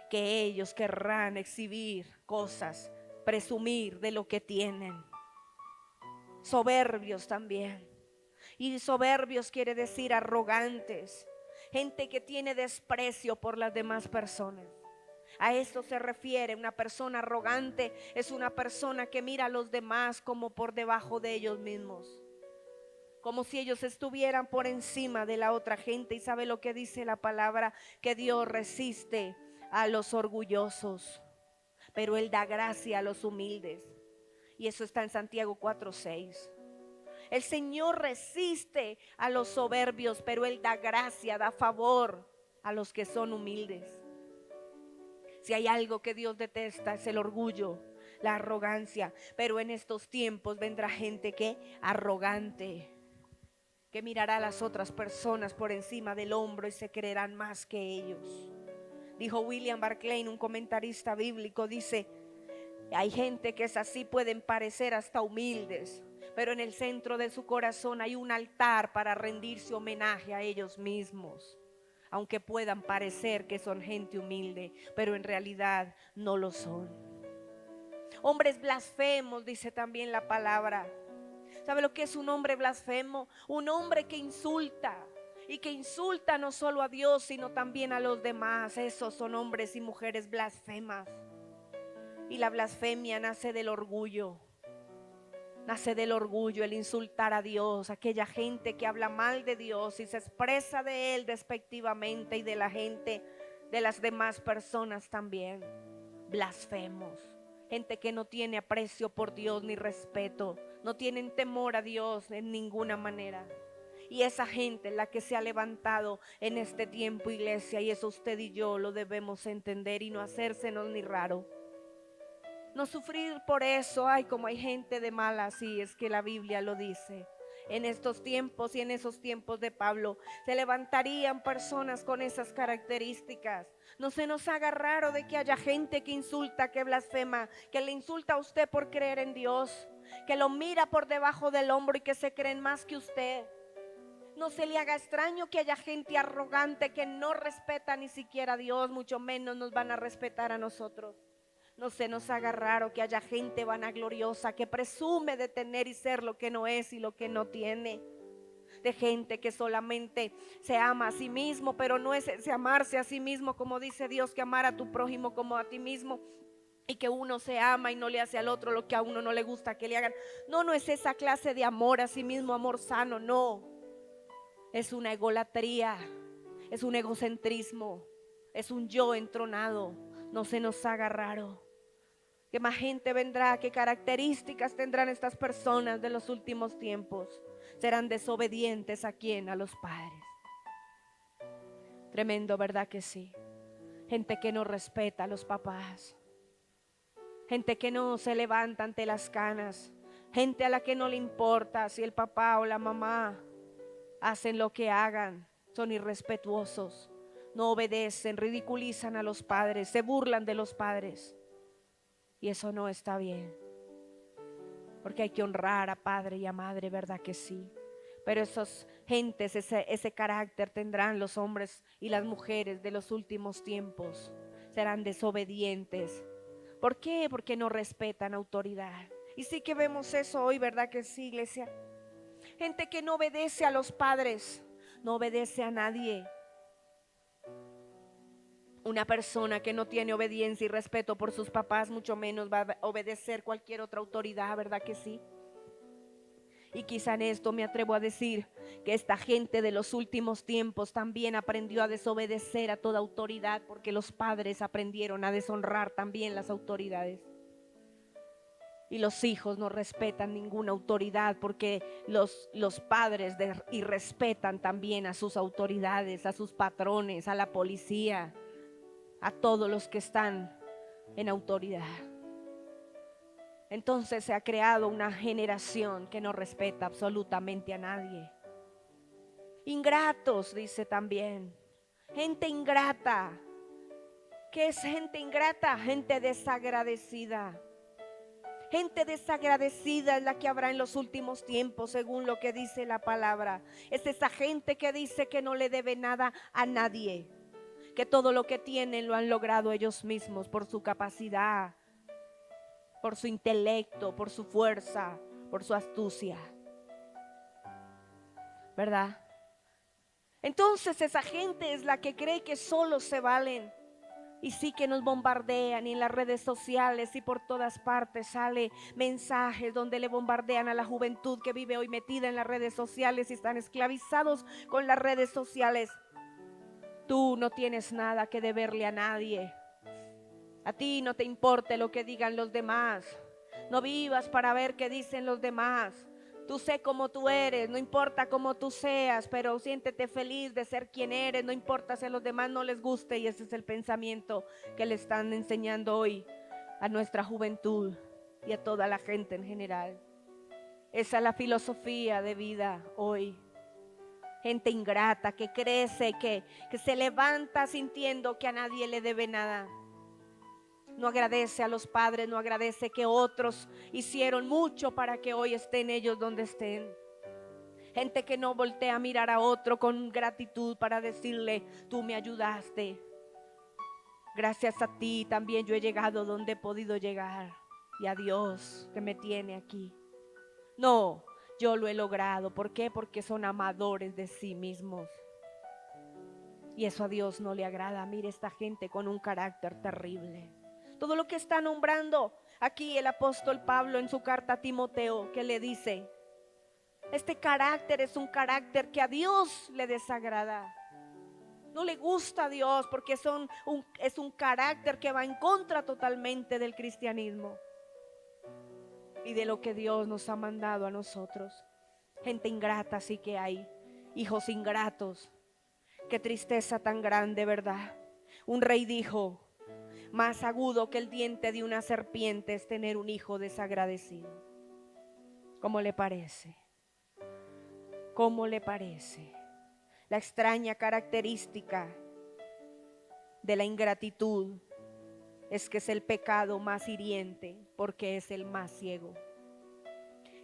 que ellos querrán exhibir cosas, presumir de lo que tienen, soberbios también. Y soberbios quiere decir arrogantes, gente que tiene desprecio por las demás personas. A esto se refiere. Una persona arrogante es una persona que mira a los demás como por debajo de ellos mismos, como si ellos estuvieran por encima de la otra gente. Y sabe lo que dice la palabra, que Dios resiste a los orgullosos, pero Él da gracia a los humildes. Y eso está en Santiago 4:6. El Señor resiste a los soberbios, pero Él da gracia, da favor a los que son humildes. Si hay algo que Dios detesta es el orgullo, la arrogancia. Pero en estos tiempos vendrá gente que arrogante, que mirará a las otras personas por encima del hombro y se creerán más que ellos. Dijo William Barclay, un comentarista bíblico, dice, hay gente que es así, pueden parecer hasta humildes, pero en el centro de su corazón hay un altar para rendirse homenaje a ellos mismos. Aunque puedan parecer que son gente humilde, pero en realidad no lo son. Hombres blasfemos, dice también la palabra. ¿Sabe lo que es un hombre blasfemo? Un hombre que insulta, y que insulta no solo a Dios, sino también a los demás. Esos son hombres y mujeres blasfemas. Y la blasfemia nace del orgullo. Nace del orgullo, el insultar a Dios, aquella gente que habla mal de Dios y se expresa de Él despectivamente, y de la gente, de las demás personas también. Blasfemos, gente que no tiene aprecio por Dios ni respeto, no tienen temor a Dios en ninguna manera. Y esa gente es la que se ha levantado en este tiempo, iglesia, y eso usted y yo lo debemos entender y no hacérsenos ni raro. No sufrir por eso. Ay, como hay gente de mala, sí, es que la Biblia lo dice. En estos tiempos y en esos tiempos de Pablo se levantarían personas con esas características. No se nos haga raro de que haya gente que insulta, que blasfema, que le insulta a usted por creer en Dios, que lo mira por debajo del hombro y que se creen más que usted. No se le haga extraño que haya gente arrogante que no respeta ni siquiera a Dios, mucho menos nos van a respetar a nosotros. No se nos haga raro que haya gente vanagloriosa que presume de tener y ser lo que no es y lo que no tiene. De gente que solamente se ama a sí mismo, pero no es ese amarse a sí mismo, como dice Dios, que amar a tu prójimo como a ti mismo. Y que uno se ama y no le hace al otro lo que a uno no le gusta que le hagan. No, no es esa clase de amor a sí mismo, amor sano, no. Es una egolatría, es un egocentrismo, es un yo entronado. No se nos haga raro. ¿Qué más gente vendrá? ¿Qué características tendrán estas personas de los últimos tiempos? Serán desobedientes. ¿A quién? A los padres. Tremendo, ¿verdad que sí? Gente que no respeta a los papás. Gente que no se levanta ante las canas. Gente a la que no le importa si el papá o la mamá hacen lo que hagan. Son irrespetuosos. No obedecen, ridiculizan a los padres, se burlan de los padres. Y eso no está bien, porque hay que honrar a padre y a madre, ¿verdad que sí? Pero esas gentes, ese carácter tendrán los hombres y las mujeres de los últimos tiempos. Serán desobedientes. ¿Por qué? Porque no respetan autoridad. Y sí que vemos eso hoy, ¿verdad que sí, iglesia? Gente que no obedece a los padres, no obedece a nadie. Una persona que no tiene obediencia y respeto por sus papás, mucho menos va a obedecer cualquier otra autoridad, ¿verdad que sí? Y quizá en esto me atrevo a decir que esta gente de los últimos tiempos también aprendió a desobedecer a toda autoridad, porque los padres aprendieron a deshonrar también las autoridades. Y los hijos no respetan ninguna autoridad, porque los padres irrespetan también a sus autoridades, a sus patrones, a la policía, a todos los que están en autoridad. Entonces se ha creado una generación que no respeta absolutamente a nadie. Ingratos, dice también. Gente ingrata ¿Qué es gente ingrata? Gente desagradecida. Gente desagradecida es la que habrá en los últimos tiempos, según lo que dice la palabra. Es esa gente que dice que no le debe nada a nadie, que todo lo que tienen lo han logrado ellos mismos por su capacidad, por su intelecto, por su fuerza, por su astucia, ¿verdad? Entonces esa gente es la que cree que solo se valen. Y sí que nos bombardean, y en las redes sociales y por todas partes sale mensajes donde le bombardean a la juventud que vive hoy metida en las redes sociales y están esclavizados con las redes sociales. Tú no tienes nada que deberle a nadie. A ti no te importe lo que digan los demás. No vivas para ver qué dicen los demás. Tú sé cómo tú eres, no importa cómo tú seas, pero siéntete feliz de ser quien eres, no importa si a los demás no les guste. Y ese es el pensamiento que le están enseñando hoy a nuestra juventud y a toda la gente en general. Esa es la filosofía de vida hoy. Gente ingrata que crece, que se levanta sintiendo que a nadie le debe nada. No agradece a los padres, no agradece que otros hicieron mucho para que hoy estén ellos donde estén. Gente que no voltea a mirar a otro con gratitud para decirle: tú me ayudaste. Gracias a ti también yo he llegado donde he podido llegar. Y a Dios que me tiene aquí. No, yo lo he logrado. ¿Por qué? Porque son amadores de sí mismos. Y eso a Dios no le agrada. Mire esta gente con un carácter terrible. Todo lo que está nombrando aquí el apóstol Pablo en su carta a Timoteo, que le dice: este carácter es un carácter que a Dios le desagrada. No le gusta a Dios porque es un carácter que va en contra totalmente del cristianismo y de lo que Dios nos ha mandado a nosotros. Gente ingrata sí que hay, hijos ingratos. Qué tristeza tan grande, ¿verdad? Un rey dijo: más agudo que el diente de una serpiente es tener un hijo desagradecido. ¿Cómo le parece? ¿Cómo le parece? La extraña característica de la ingratitud es que es el pecado más hiriente porque es el más ciego.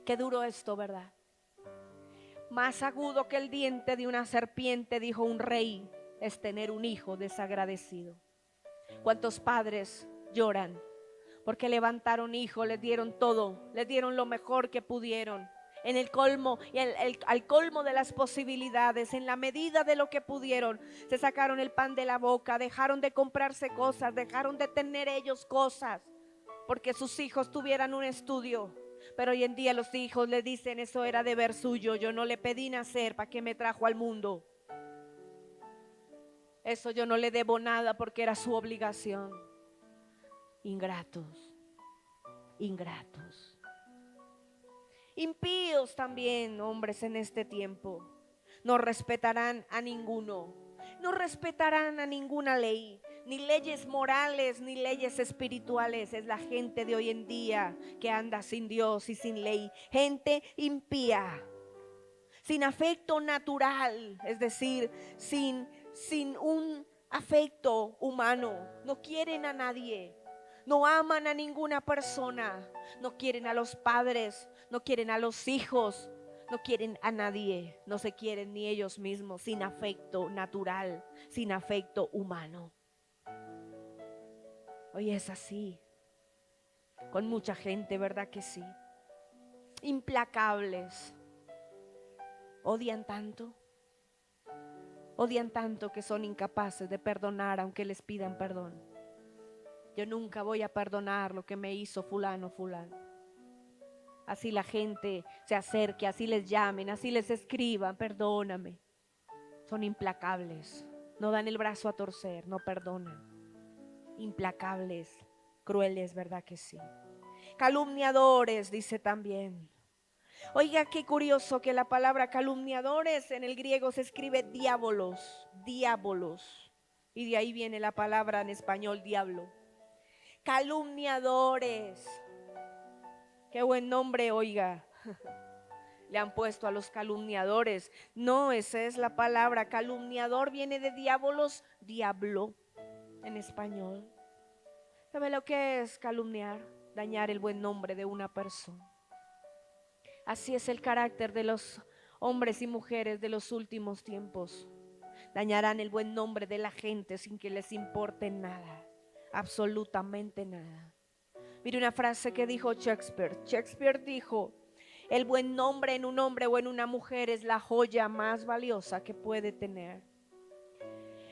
Qué duro esto, ¿verdad? Más agudo que el diente de una serpiente, dijo un rey, es tener un hijo desagradecido. ¿Cuántos padres lloran porque levantaron hijos, les dieron todo, les dieron lo mejor que pudieron, en el colmo y al colmo de las posibilidades, en la medida de lo que pudieron? Se sacaron el pan de la boca, dejaron de comprarse cosas, dejaron de tener ellos cosas porque sus hijos tuvieran un estudio. Pero hoy en día los hijos le dicen: eso era deber suyo, yo no le pedí nacer, ¿para qué me trajo al mundo? Eso yo no le debo nada porque era su obligación. Ingratos, ingratos. Impíos también, hombres, en este tiempo. No respetarán a ninguno, no respetarán a ninguna ley, ni leyes morales, ni leyes espirituales. Es la gente de hoy en día que anda sin Dios y sin ley. Gente impía, sin afecto natural, es decir, sin un afecto humano. No quieren a nadie, no aman a ninguna persona, no quieren a los padres, no quieren a los hijos, no quieren a nadie, no se quieren ni ellos mismos, sin afecto natural, sin afecto humano. Hoy es así con mucha gente, ¿verdad que sí? Implacables. Odian tanto que son incapaces de perdonar aunque les pidan perdón. Yo nunca voy a perdonar lo que me hizo fulano. Así la gente se acerque, así les llamen, así les escriban: perdóname. Son implacables, no dan el brazo a torcer, no perdonan. Implacables, crueles, ¿verdad que sí? Calumniadores, dice también. Oiga, qué curioso que la palabra calumniadores en el griego se escribe diabolos, y de ahí viene la palabra en español diablo. Calumniadores, qué buen nombre, oiga, le han puesto a los calumniadores. No, esa es la palabra. Calumniador viene de diabolos, diablo. en español. ¿Sabe lo que es calumniar? Dañar el buen nombre de una persona. Así es el carácter de los hombres y mujeres de los últimos tiempos. Dañarán el buen nombre de la gente sin que les importe nada, absolutamente nada. Mire una frase que dijo Shakespeare. Shakespeare dijo: el buen nombre en un hombre o en una mujer es la joya más valiosa que puede tener.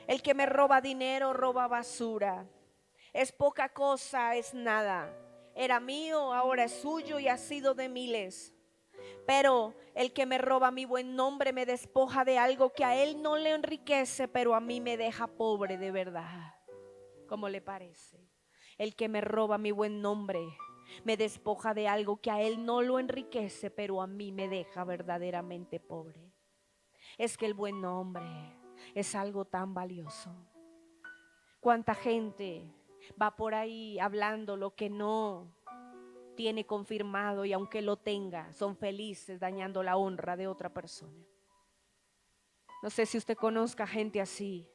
El que me roba dinero roba basura. Es poca cosa, es nada. Era mío, ahora es suyo y ha sido de miles. Pero el que me roba mi buen nombre me despoja de algo que a él no le enriquece, pero a mí me deja pobre de verdad. ¿Cómo le parece? El que me roba mi buen nombre me despoja de algo que a él no lo enriquece, pero a mí me deja verdaderamente pobre. Es que el buen nombre es algo tan valioso. ¿Cuánta gente va por ahí hablando lo que no tiene confirmado, y aunque lo tenga, son felices dañando la honra de otra persona? No sé si usted conozca gente así.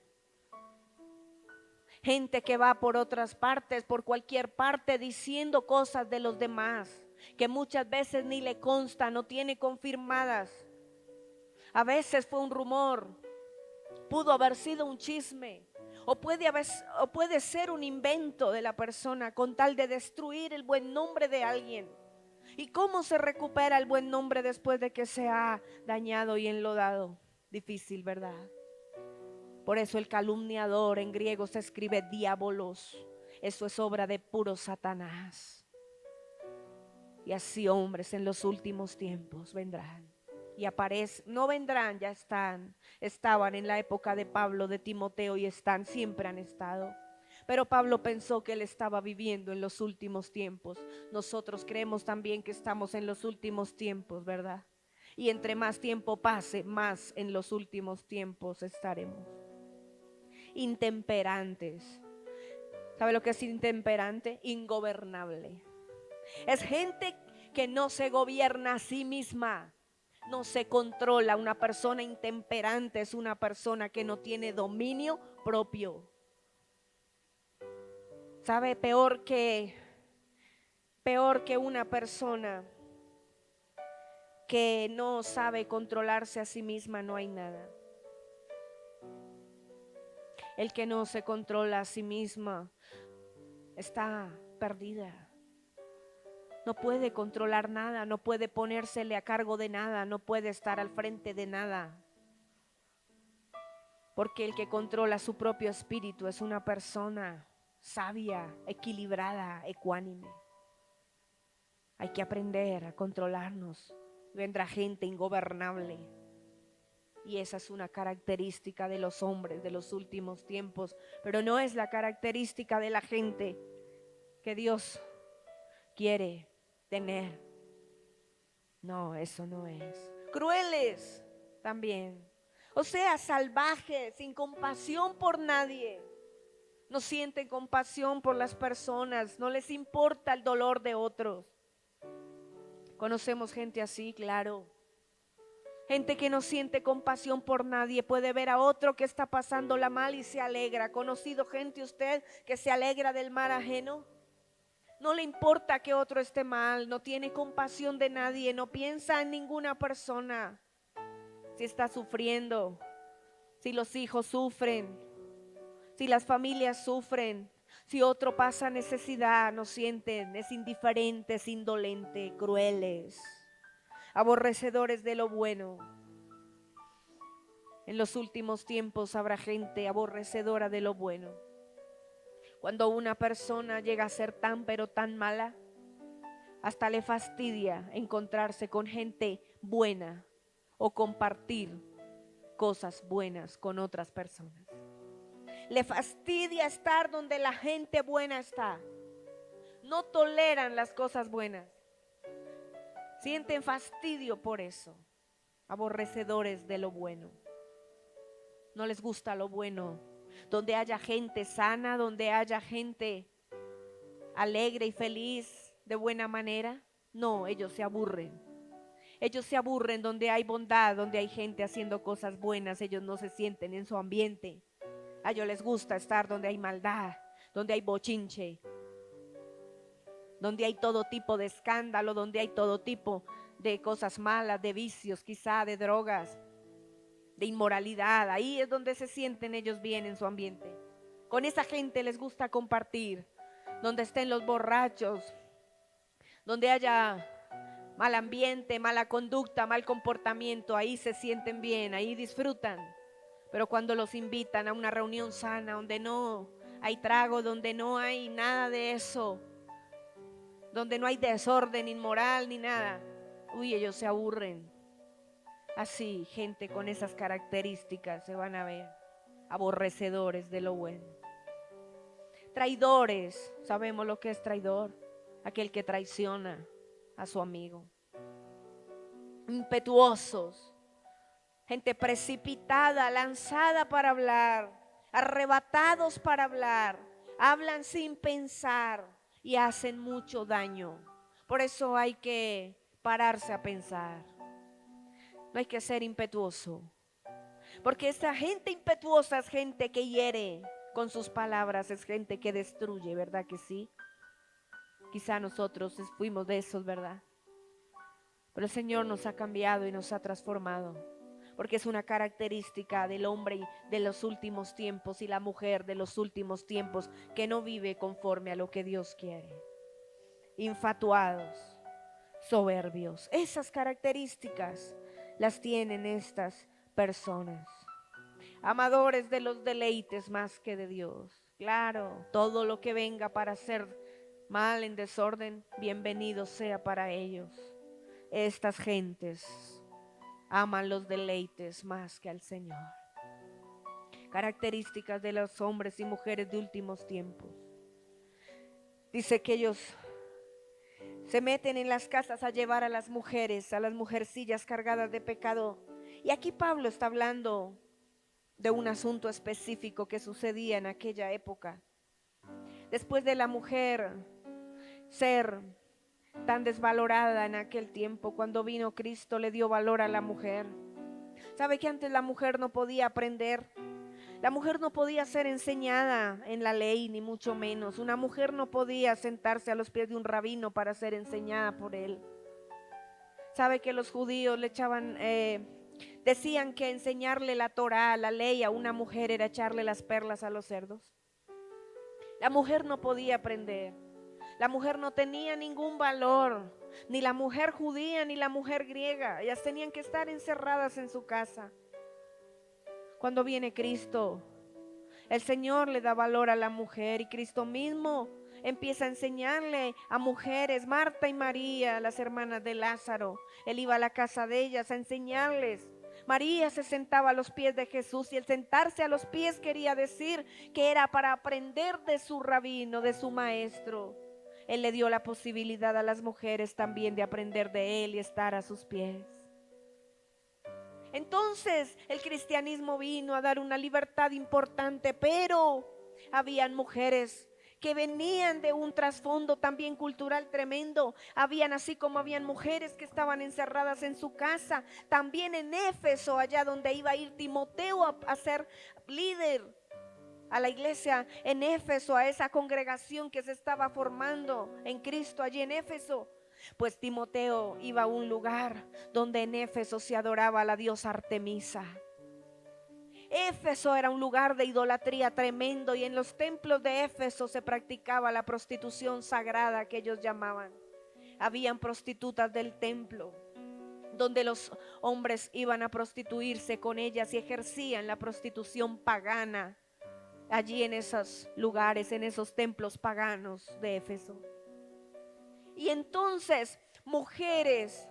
Gente que va por otras partes, por cualquier parte, diciendo cosas de los demás que muchas veces ni le consta, no tiene confirmadas. A veces fue un rumor, pudo haber sido un chisme, o puede ser un invento de la persona con tal de destruir el buen nombre de alguien. ¿Y cómo se recupera el buen nombre después de que se ha dañado y enlodado? Difícil, ¿verdad? Por eso el calumniador en griego se escribe diabolos. Eso es obra de puro Satanás. Y así hombres en los últimos tiempos vendrán. Y no vendrán, ya estaban en la época de Pablo, de Timoteo, y siempre han estado. Pero Pablo pensó que él estaba viviendo en los últimos tiempos. Nosotros creemos también que estamos en los últimos tiempos, ¿verdad? Y entre más tiempo pase, más en los últimos tiempos estaremos. Intemperantes. ¿Sabe lo que es intemperante? Ingobernable. Es gente que no se gobierna a sí misma, no se controla. Una persona intemperante es una persona que no tiene dominio propio. ¿Sabe? Peor que una persona que no sabe controlarse a sí misma, no hay nada. El que no se controla a sí misma está perdida. No puede controlar nada, no puede ponérsele a cargo de nada, no puede estar al frente de nada. Porque el que controla su propio espíritu es una persona sabia, equilibrada, ecuánime. Hay que aprender a controlarnos. Vendrá gente ingobernable. Y esa es una característica de los hombres de los últimos tiempos, pero no es la característica de la gente que Dios quiere tener. No, eso no es. Crueles también. O sea, salvajes, sin compasión por nadie. No sienten compasión por las personas, no les importa el dolor de otros. Conocemos gente así, claro. Gente que no siente compasión por nadie, puede ver a otro que está pasándola mal y se alegra. ¿Ha conocido gente usted que se alegra del mal ajeno? No le importa que otro esté mal, no tiene compasión de nadie, no piensa en ninguna persona. Si está sufriendo, si los hijos sufren, si las familias sufren, si otro pasa necesidad, no sienten, es indiferente, es indolente, crueles, aborrecedores de lo bueno. En los últimos tiempos habrá gente aborrecedora de lo bueno. Cuando una persona llega a ser tan pero tan mala, hasta le fastidia encontrarse con gente buena o compartir cosas buenas con otras personas. Le fastidia estar donde la gente buena está. No toleran las cosas buenas. Sienten fastidio por eso. Aborrecedores de lo bueno. No les gusta lo bueno. Donde haya gente sana, donde haya gente alegre y feliz, de buena manera, no, ellos se aburren. Ellos se aburren donde hay bondad, donde hay gente haciendo cosas buenas. Ellos no se sienten en su ambiente. A ellos les gusta estar donde hay maldad, donde hay bochinche, donde hay todo tipo de escándalo, donde hay todo tipo de cosas malas, de vicios, quizá de drogas, de inmoralidad. Ahí es donde se sienten ellos bien en su ambiente. Con esa gente les gusta compartir. Donde estén los borrachos, donde haya mal ambiente, mala conducta, mal comportamiento, ahí se sienten bien, ahí disfrutan. Pero cuando los invitan a una reunión sana, donde no hay trago, donde no hay nada de eso, donde no hay desorden inmoral ni nada, uy, ellos se aburren. Así, gente con esas características se van a ver aborrecedores de lo bueno. Traidores, sabemos lo que es traidor, aquel que traiciona a su amigo. Impetuosos, gente precipitada, lanzada para hablar, arrebatados para hablar, hablan sin pensar y hacen mucho daño. Por eso hay que pararse a pensar. No hay que ser impetuoso, porque esa gente impetuosa es gente que hiere con sus palabras, es gente que destruye, ¿verdad que sí? Quizá nosotros fuimos de esos, ¿verdad? Pero el Señor nos ha cambiado y nos ha transformado, porque es una característica del hombre de los últimos tiempos y la mujer de los últimos tiempos que no vive conforme a lo que Dios quiere. Infatuados, soberbios, esas características las tienen estas personas. Amadores de los deleites más que de Dios. Claro, todo lo que venga para hacer mal en desorden, bienvenido sea para ellos. Estas gentes aman los deleites más que al Señor. Características de los hombres y mujeres de últimos tiempos. Dice que ellos se meten en las casas a llevar a las mujercillas cargadas de pecado. Y aquí Pablo está hablando de un asunto específico que sucedía en aquella época. Después de la mujer ser tan desvalorada en aquel tiempo, cuando vino Cristo le dio valor a la mujer. ¿Sabe que antes la mujer no podía aprender? La mujer no podía ser enseñada en la ley, ni mucho menos. Una mujer no podía sentarse a los pies de un rabino para ser enseñada por él. ¿Sabe que los judíos le echaban, decían que enseñarle la Torá, la ley a una mujer era echarle las perlas a los cerdos? La mujer no podía aprender. La mujer no tenía ningún valor, ni la mujer judía ni la mujer griega. Ellas tenían que estar encerradas en su casa. Cuando viene Cristo, el Señor le da valor a la mujer y Cristo mismo empieza a enseñarle a mujeres, Marta y María, las hermanas de Lázaro. Él iba a la casa de ellas a enseñarles. María se sentaba a los pies de Jesús y el sentarse a los pies quería decir que era para aprender de su rabino, de su maestro. Él le dio la posibilidad a las mujeres también de aprender de él y estar a sus pies. Entonces el cristianismo vino a dar una libertad importante, pero habían mujeres que venían de un trasfondo también cultural tremendo. Habían, así como habían mujeres que estaban encerradas en su casa, también en Éfeso, allá donde iba a ir Timoteo a ser líder a la iglesia en Éfeso, a esa congregación que se estaba formando en Cristo allí en Éfeso. Pues Timoteo iba a un lugar donde en Éfeso se adoraba a la diosa Artemisa. Éfeso era un lugar de idolatría tremendo y en los templos de Éfeso se practicaba la prostitución sagrada que ellos llamaban. Habían prostitutas del templo donde los hombres iban a prostituirse con ellas y ejercían la prostitución pagana allí en esos lugares, en esos templos paganos de Éfeso. Y entonces mujeres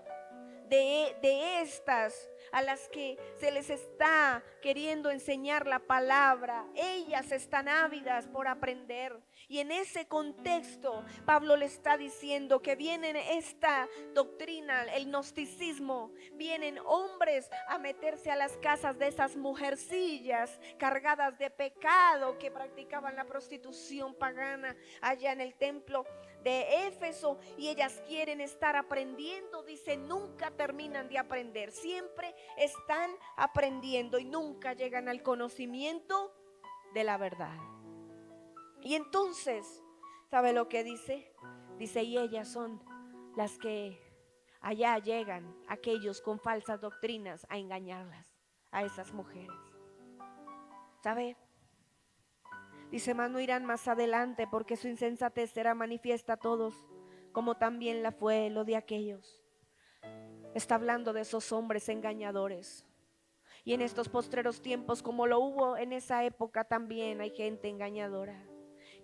de estas a las que se les está queriendo enseñar la palabra, ellas están ávidas por aprender. Y en ese contexto Pablo le está diciendo que viene esta doctrina, el gnosticismo, vienen hombres a meterse a las casas de esas mujercillas cargadas de pecado que practicaban la prostitución pagana allá en el templo de Éfeso, y ellas quieren estar aprendiendo. Dice, nunca terminan de aprender, siempre están aprendiendo y nunca llegan al conocimiento de la verdad. Y entonces, ¿sabe lo que dice? Dice, y ellas son las que allá llegan, aquellos con falsas doctrinas, a engañarlas, a esas mujeres. ¿Sabe? Dice, mas no irán más adelante, porque su insensatez será manifiesta a todos, como también la fue lo de aquellos. Está hablando de esos hombres engañadores. Y en estos postreros tiempos, como lo hubo en esa época, también hay gente engañadora,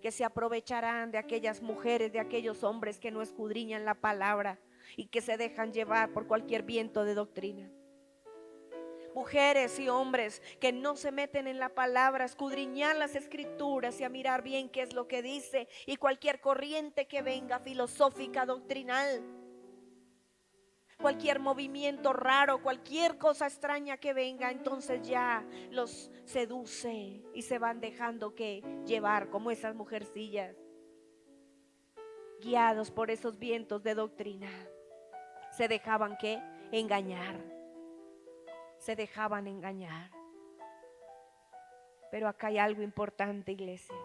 que se aprovecharán de aquellas mujeres, de aquellos hombres que no escudriñan la palabra y que se dejan llevar por cualquier viento de doctrina. Mujeres y hombres que no se meten en la palabra, a escudriñar las escrituras y a mirar bien qué es lo que dice, y cualquier corriente que venga filosófica, doctrinal, cualquier movimiento raro, cualquier cosa extraña que venga, entonces ya los seduce y se van dejando que llevar como esas mujercillas, guiados por esos vientos de doctrina. Se dejaban que engañar, se dejaban engañar. Pero acá hay algo importante, iglesia.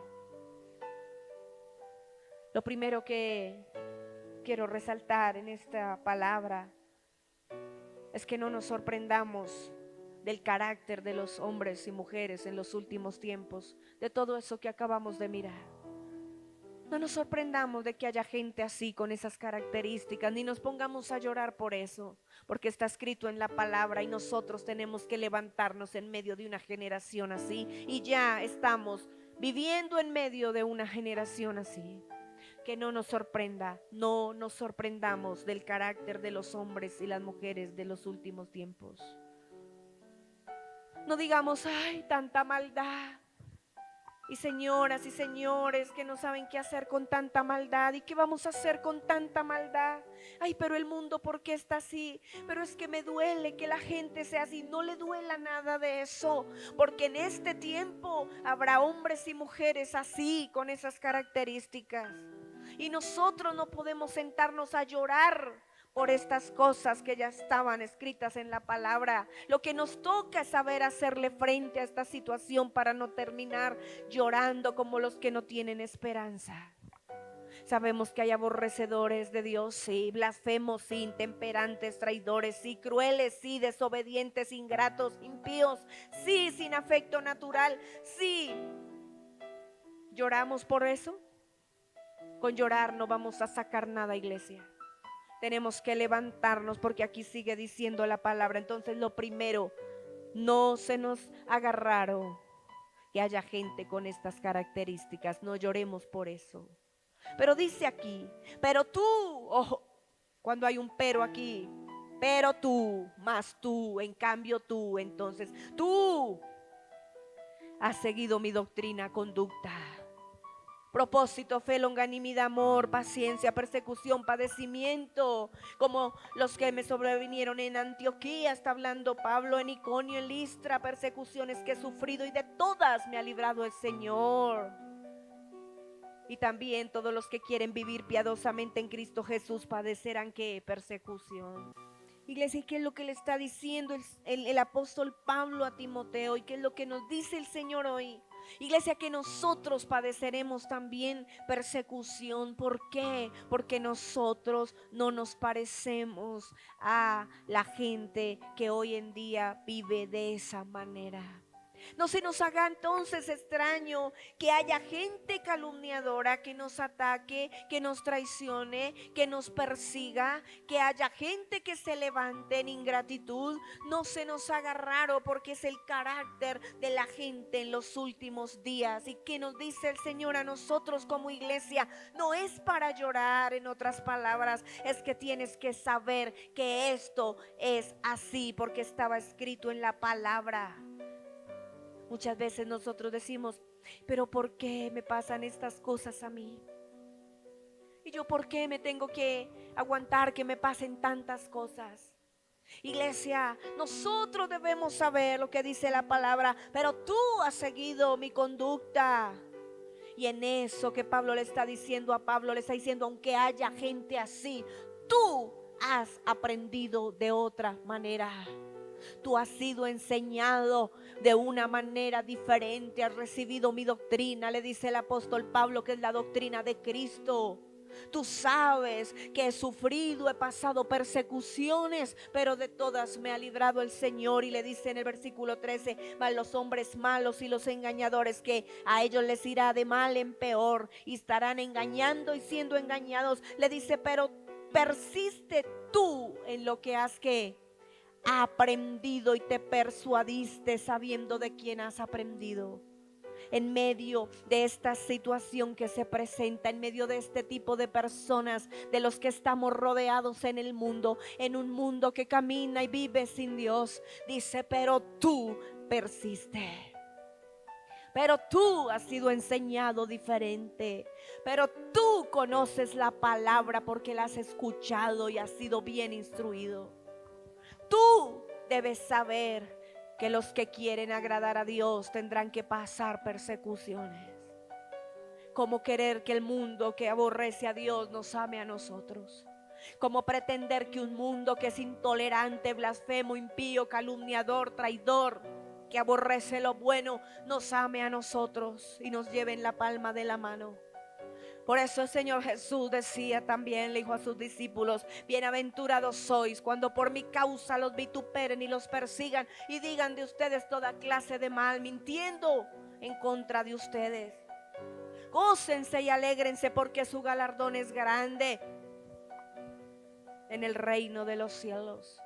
Lo primero que quiero resaltar en esta palabra es que no nos sorprendamos del carácter de los hombres y mujeres en los últimos tiempos, de todo eso que acabamos de mirar. No nos sorprendamos de que haya gente así, con esas características, ni nos pongamos a llorar por eso, porque está escrito en la palabra y nosotros tenemos que levantarnos en medio de una generación así, y ya estamos viviendo en medio de una generación así. Que no nos sorprenda, no nos sorprendamos del carácter de los hombres y las mujeres de los últimos tiempos. No digamos, ay, tanta maldad. Y señoras y señores que no saben qué hacer con tanta maldad. ¿Y qué vamos a hacer con tanta maldad? Ay, pero el mundo, ¿por qué está así? Pero es que me duele que la gente sea así. No le duela nada de eso, porque en este tiempo habrá hombres y mujeres así, con esas características. Y nosotros no podemos sentarnos a llorar por estas cosas que ya estaban escritas en la palabra. Lo que nos toca es saber hacerle frente a esta situación para no terminar llorando como los que no tienen esperanza. Sabemos que hay aborrecedores de Dios, sí, blasfemos, sí, intemperantes, traidores, sí, crueles, sí, desobedientes, ingratos, impíos, sí, sin afecto natural, sí. ¿Lloramos por eso? Con llorar no vamos a sacar nada, iglesia. Tenemos que levantarnos, porque aquí sigue diciendo la palabra. Entonces, lo primero, no se nos haga raro que haya gente con estas características. No lloremos por eso. Pero dice aquí, pero tú, ojo, cuando hay un pero aquí, pero tú, más tú, en cambio tú, entonces tú has seguido mi doctrina, conducta, propósito, fe, longanimidad, amor, paciencia, persecución, padecimiento, como los que me sobrevinieron en Antioquía. Está hablando Pablo, en Iconio, en Listra, persecuciones que he sufrido, y de todas me ha librado el Señor. Y también todos los que quieren vivir piadosamente en Cristo Jesús padecerán, ¿qué? Persecución. Iglesia, ¿y qué es lo que le está diciendo el apóstol Pablo a Timoteo? ¿Y qué es lo que nos dice el Señor hoy? Iglesia, que nosotros padeceremos también persecución. ¿Por qué? Porque nosotros no nos parecemos a la gente que hoy en día vive de esa manera. No se nos haga entonces extraño que haya gente calumniadora que nos ataque, que nos traicione, que nos persiga, que haya gente que se levante en ingratitud. No se nos haga raro, porque es el carácter de la gente en los últimos días. ¿Y qué nos dice el Señor a nosotros como iglesia? No es para llorar, en otras palabras, es que tienes que saber que esto es así, porque estaba escrito en la palabra. Muchas veces nosotros decimos, pero ¿por qué me pasan estas cosas a mí? ¿Y yo por qué me tengo que aguantar que me pasen tantas cosas? Iglesia, nosotros debemos saber lo que dice la palabra, pero tú has seguido mi conducta. Y en eso que Pablo le está diciendo a Pablo, le está diciendo, aunque haya gente así, tú has aprendido de otra manera. Tú has sido enseñado de una manera diferente, has recibido mi doctrina, le dice el apóstol Pablo, que es la doctrina de Cristo. Tú sabes que he sufrido, he pasado persecuciones, pero de todas me ha librado el Señor. Y le dice en el versículo 13: mas los hombres malos y los engañadores, que a ellos les irá de mal en peor, y estarán engañando y siendo engañados. Le dice: pero persiste tú en lo que has aprendido y te persuadiste, sabiendo de quién has aprendido. En medio de esta situación que se presenta, en medio de este tipo de personas de los que estamos rodeados en el mundo, en un mundo que camina y vive sin Dios, dice: pero tú persiste. Pero tú has sido enseñado diferente. Pero tú conoces la palabra porque la has escuchado y has sido bien instruido. Tú debes saber que los que quieren agradar a Dios tendrán que pasar persecuciones. ¿Cómo querer que el mundo que aborrece a Dios nos ame a nosotros? ¿Cómo pretender que un mundo que es intolerante, blasfemo, impío, calumniador, traidor, que aborrece lo bueno, nos ame a nosotros y nos lleve en la palma de la mano? Por eso el Señor Jesús decía también, le dijo a sus discípulos: bienaventurados sois cuando por mi causa los vituperen y los persigan y digan de ustedes toda clase de mal, mintiendo en contra de ustedes. Gócense y alégrense, porque su galardón es grande en el reino de los cielos.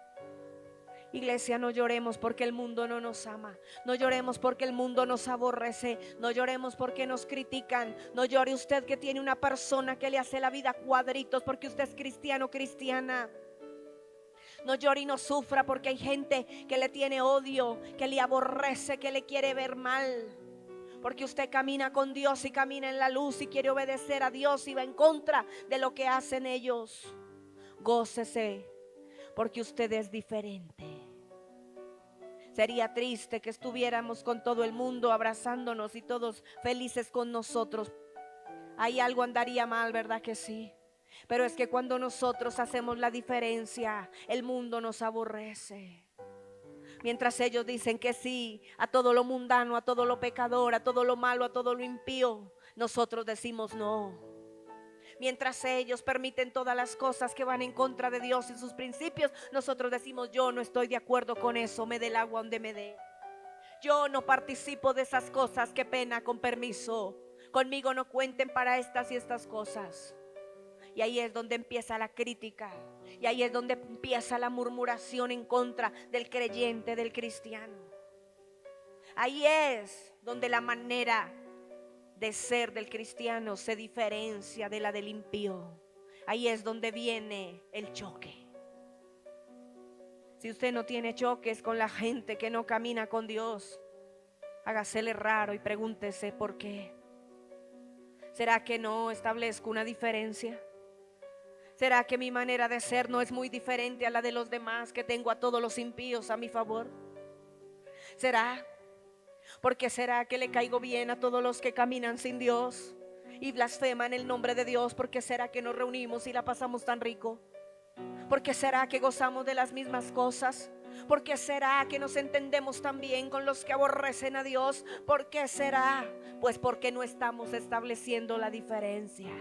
Iglesia, no lloremos porque el mundo no nos ama. No lloremos porque el mundo nos aborrece. No lloremos porque nos critican. No llore usted que tiene una persona que le hace la vida cuadritos porque usted es cristiano o cristiana. No llore y no sufra porque hay gente que le tiene odio, que le aborrece, que le quiere ver mal. Porque usted camina con Dios y camina en la luz y quiere obedecer a Dios y va en contra de lo que hacen ellos. Gócese porque usted es diferente. Sería triste que estuviéramos con todo el mundo abrazándonos y todos felices con nosotros. Ahí algo andaría mal, ¿verdad que sí? Pero es que cuando nosotros hacemos la diferencia, el mundo nos aborrece. Mientras ellos dicen que sí a todo lo mundano, a todo lo pecador, a todo lo malo, a todo lo impío, nosotros decimos no. Mientras ellos permiten todas las cosas que van en contra de Dios y sus principios, nosotros decimos: yo no estoy de acuerdo con eso, me dé el agua donde me dé. Yo no participo de esas cosas, qué pena, con permiso. Conmigo no cuenten para estas y estas cosas. Y ahí es donde empieza la crítica. Y ahí es donde empieza la murmuración en contra del creyente, del cristiano. Ahí es donde la manera de ser del cristiano se diferencia de la del impío. Ahí es donde viene el choque. Si usted no tiene choques con la gente que no camina con Dios, hágasele raro y pregúntese por qué. ¿Será que no establezco una diferencia? ¿Será que mi manera de ser no es muy diferente a la de los demás, que tengo a todos los impíos a mi favor? ¿Será? ¿Por qué será que le caigo bien a todos los que caminan sin Dios y blasfeman el nombre de Dios? ¿Por qué será que nos reunimos y la pasamos tan rico? ¿Por qué será que gozamos de las mismas cosas? ¿Por qué será que nos entendemos tan bien con los que aborrecen a Dios? ¿Por qué será? Pues porque no estamos estableciendo la diferencia.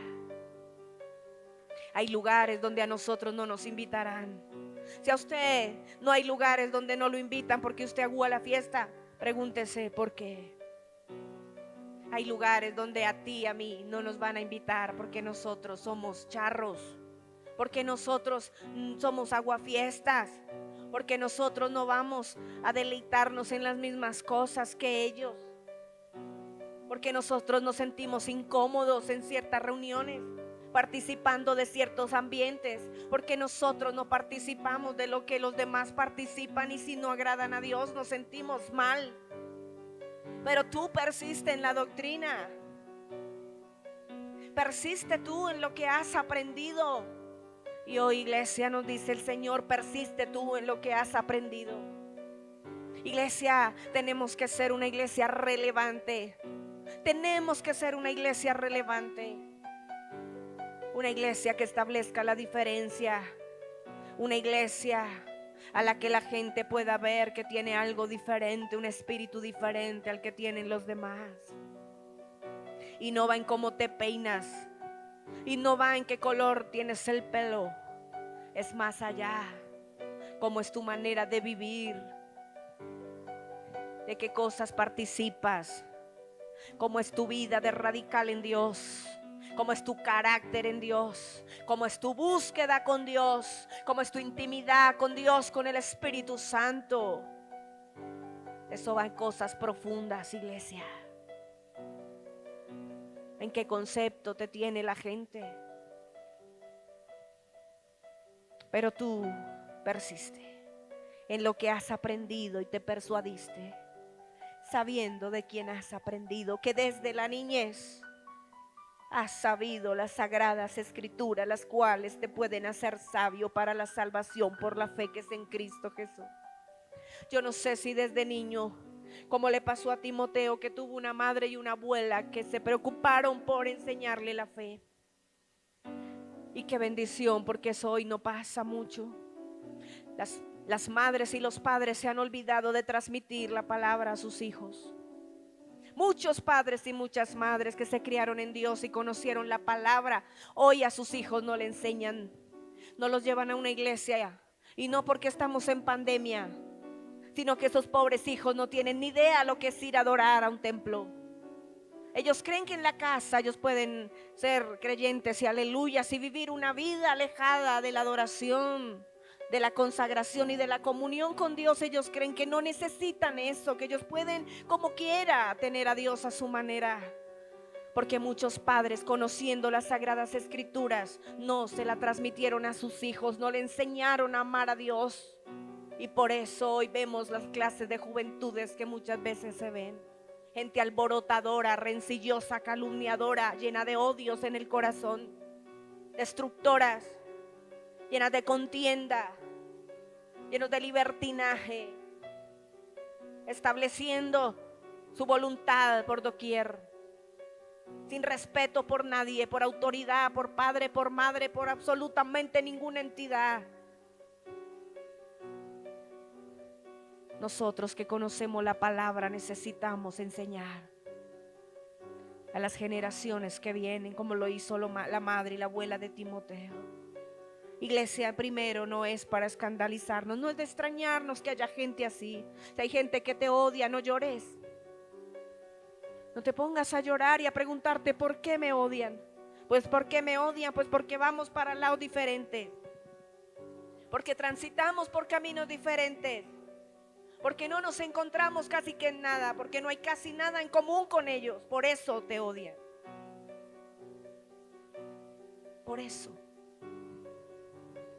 Hay lugares donde a nosotros no nos invitarán. Si a usted no hay lugares donde no lo invitan porque usted aguó la fiesta, pregúntese por qué. Hay lugares donde a ti y a mí no nos van a invitar porque nosotros somos charros, porque nosotros somos aguafiestas, porque nosotros no vamos a deleitarnos en las mismas cosas que ellos, porque nosotros nos sentimos incómodos en ciertas reuniones, participando de ciertos ambientes, porque nosotros no participamos de lo que los demás participan, y si no agradan a Dios nos sentimos mal. Pero tú persiste en la doctrina, persiste tú en lo que has aprendido. Y hoy, iglesia, nos dice el Señor: persiste tú en lo que has aprendido. Iglesia, tenemos que ser una iglesia relevante. Tenemos que ser una iglesia relevante. Una iglesia que establezca la diferencia. Una iglesia a la que la gente pueda ver que tiene algo diferente, un espíritu diferente al que tienen los demás. Y no va en cómo te peinas, y no va en qué color tienes el pelo, es más allá, cómo es tu manera de vivir, de qué cosas participas, cómo es tu vida de radical en Dios, cómo es tu carácter en Dios, cómo es tu búsqueda con Dios, cómo es tu intimidad con Dios, con el Espíritu Santo. Eso va en cosas profundas, iglesia. ¿En qué concepto te tiene la gente? Pero tú persiste en lo que has aprendido y te persuadiste, sabiendo de quién has aprendido, que desde la niñez has sabido las sagradas escrituras, las cuales te pueden hacer sabio para la salvación por la fe que es en Cristo Jesús. Yo no sé si desde niño, como le pasó a Timoteo, que tuvo una madre y una abuela que se preocuparon por enseñarle la fe. Y qué bendición, porque eso hoy no pasa mucho. Las madres y los padres se han olvidado de transmitir la palabra a sus hijos. Muchos padres y muchas madres que se criaron en Dios y conocieron la palabra, hoy a sus hijos no le enseñan, no los llevan a una iglesia. Y no porque estamos en pandemia, sino que esos pobres hijos no tienen ni idea lo que es ir a adorar a un templo. Ellos creen que en la casa ellos pueden ser creyentes y aleluyas y vivir una vida alejada de la adoración, de la consagración y de la comunión con Dios. Ellos creen que no necesitan eso, que ellos pueden como quiera tener a Dios a su manera. Porque muchos padres, conociendo las sagradas escrituras, no se la transmitieron a sus hijos, no le enseñaron a amar a Dios. Y por eso hoy vemos las clases de juventudes que muchas veces se ven. Gente alborotadora, rencillosa, calumniadora, llena de odios en el corazón, destructoras, llenas de contienda, llenos de libertinaje, estableciendo su voluntad por doquier, sin respeto por nadie, por autoridad, por padre, por madre, por absolutamente ninguna entidad. Nosotros que conocemos la palabra necesitamos enseñar a las generaciones que vienen, como lo hizo la madre y la abuela de Timoteo. Iglesia, primero, no es para escandalizarnos, no es de extrañarnos que haya gente así. Si hay gente que te odia, no llores. No te pongas a llorar y a preguntarte ¿por qué me odian? Pues ¿por qué me odian? Pues porque vamos para lados diferentes, porque transitamos por caminos diferentes, porque no nos encontramos casi que en nada, porque no hay casi nada en común con ellos. Por eso te odian. Por eso.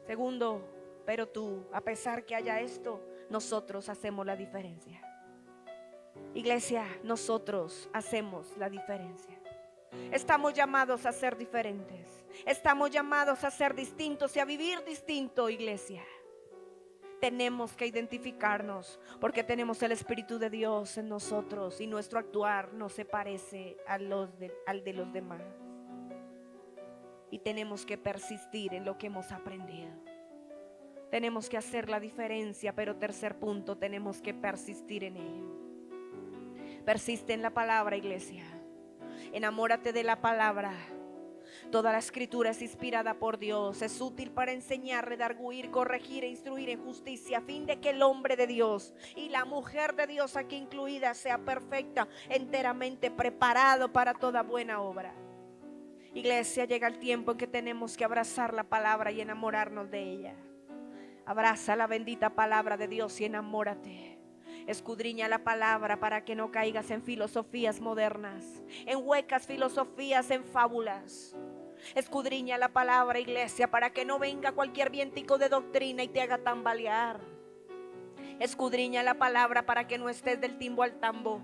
Segundo, pero tú, a pesar que haya esto, nosotros hacemos la diferencia. Iglesia, nosotros hacemos la diferencia. Estamos llamados a ser diferentes. Estamos llamados a ser distintos y a vivir distinto, iglesia. Tenemos que identificarnos porque tenemos el Espíritu de Dios en nosotros y nuestro actuar no se parece al de los demás. Y tenemos que persistir en lo que hemos aprendido. Tenemos que hacer la diferencia, pero tercer punto, tenemos que persistir en ello. Persiste en la palabra, iglesia. Enamórate de la palabra. Toda la escritura es inspirada por Dios, es útil para enseñar, redarguir, corregir e instruir en justicia, a fin de que el hombre de Dios y la mujer de Dios aquí incluida sea perfecta, enteramente preparado para toda buena obra. Iglesia, llega el tiempo en que tenemos que abrazar la palabra y enamorarnos de ella. Abraza la bendita palabra de Dios y enamórate. Escudriña la palabra para que no caigas en filosofías modernas, en huecas filosofías, en fábulas. Escudriña la palabra, iglesia, para que no venga cualquier vientico de doctrina y te haga tambalear. Escudriña la palabra para que no estés del timbo al tambo.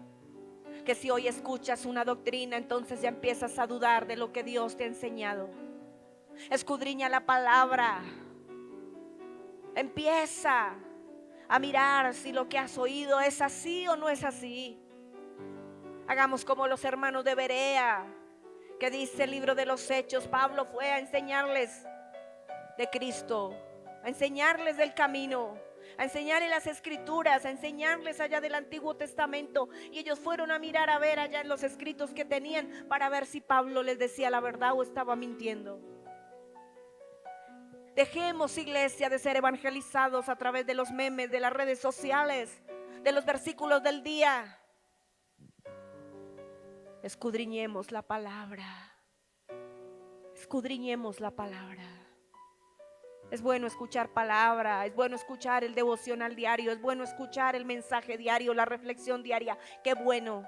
Que si hoy escuchas una doctrina, entonces ya empiezas a dudar de lo que Dios te ha enseñado. Escudriña la palabra. Empieza a mirar si lo que has oído es así o no es así. Hagamos como los hermanos de Berea, que dice el libro de los Hechos. Pablo fue a enseñarles de Cristo, a enseñarles del camino, a enseñarles las escrituras, a enseñarles allá del Antiguo Testamento. Y ellos fueron a mirar a ver allá en los escritos que tenían para ver si Pablo les decía la verdad o estaba mintiendo. Dejemos, iglesia, de ser evangelizados a través de los memes, de las redes sociales, de los versículos del día. Escudriñemos la palabra. Escudriñemos la palabra. Es bueno escuchar palabra, es bueno escuchar el devocional diario, es bueno escuchar el mensaje diario, la reflexión diaria. Qué bueno.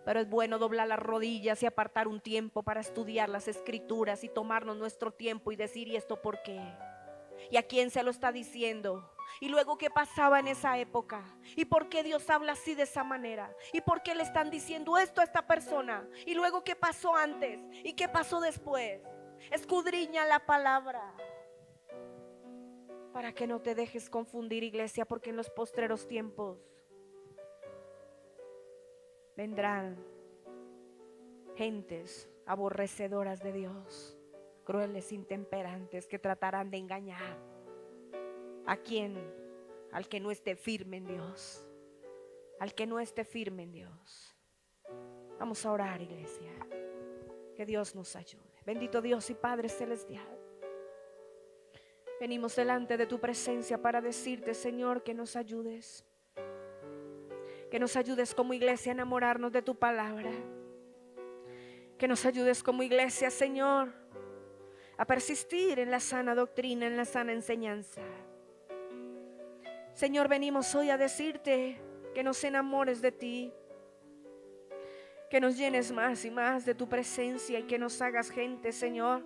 Pero es bueno doblar las rodillas y apartar un tiempo para estudiar las escrituras y tomarnos nuestro tiempo y decir, ¿y esto por qué? ¿Y a quién se lo está diciendo? Y luego, ¿qué pasaba en esa época? ¿Y por qué Dios habla así de esa manera? ¿Y por qué le están diciendo esto a esta persona? Y luego, ¿qué pasó antes? ¿Y qué pasó después? Escudriña la palabra para que no te dejes confundir, iglesia, porque en los postreros tiempos vendrán gentes aborrecedoras de Dios, crueles, intemperantes, que tratarán de engañar. ¿A quién? Al que no esté firme en Dios. Al que no esté firme en Dios. Vamos a orar, iglesia. Que Dios nos ayude. Bendito Dios y Padre celestial, venimos delante de tu presencia para decirte, Señor, que nos ayudes. Que nos ayudes como iglesia a enamorarnos de tu palabra. Que nos ayudes como iglesia, Señor, a persistir en la sana doctrina, en la sana enseñanza. Señor, venimos hoy a decirte que nos enamores de ti, que nos llenes más y más de tu presencia y que nos hagas gente, Señor,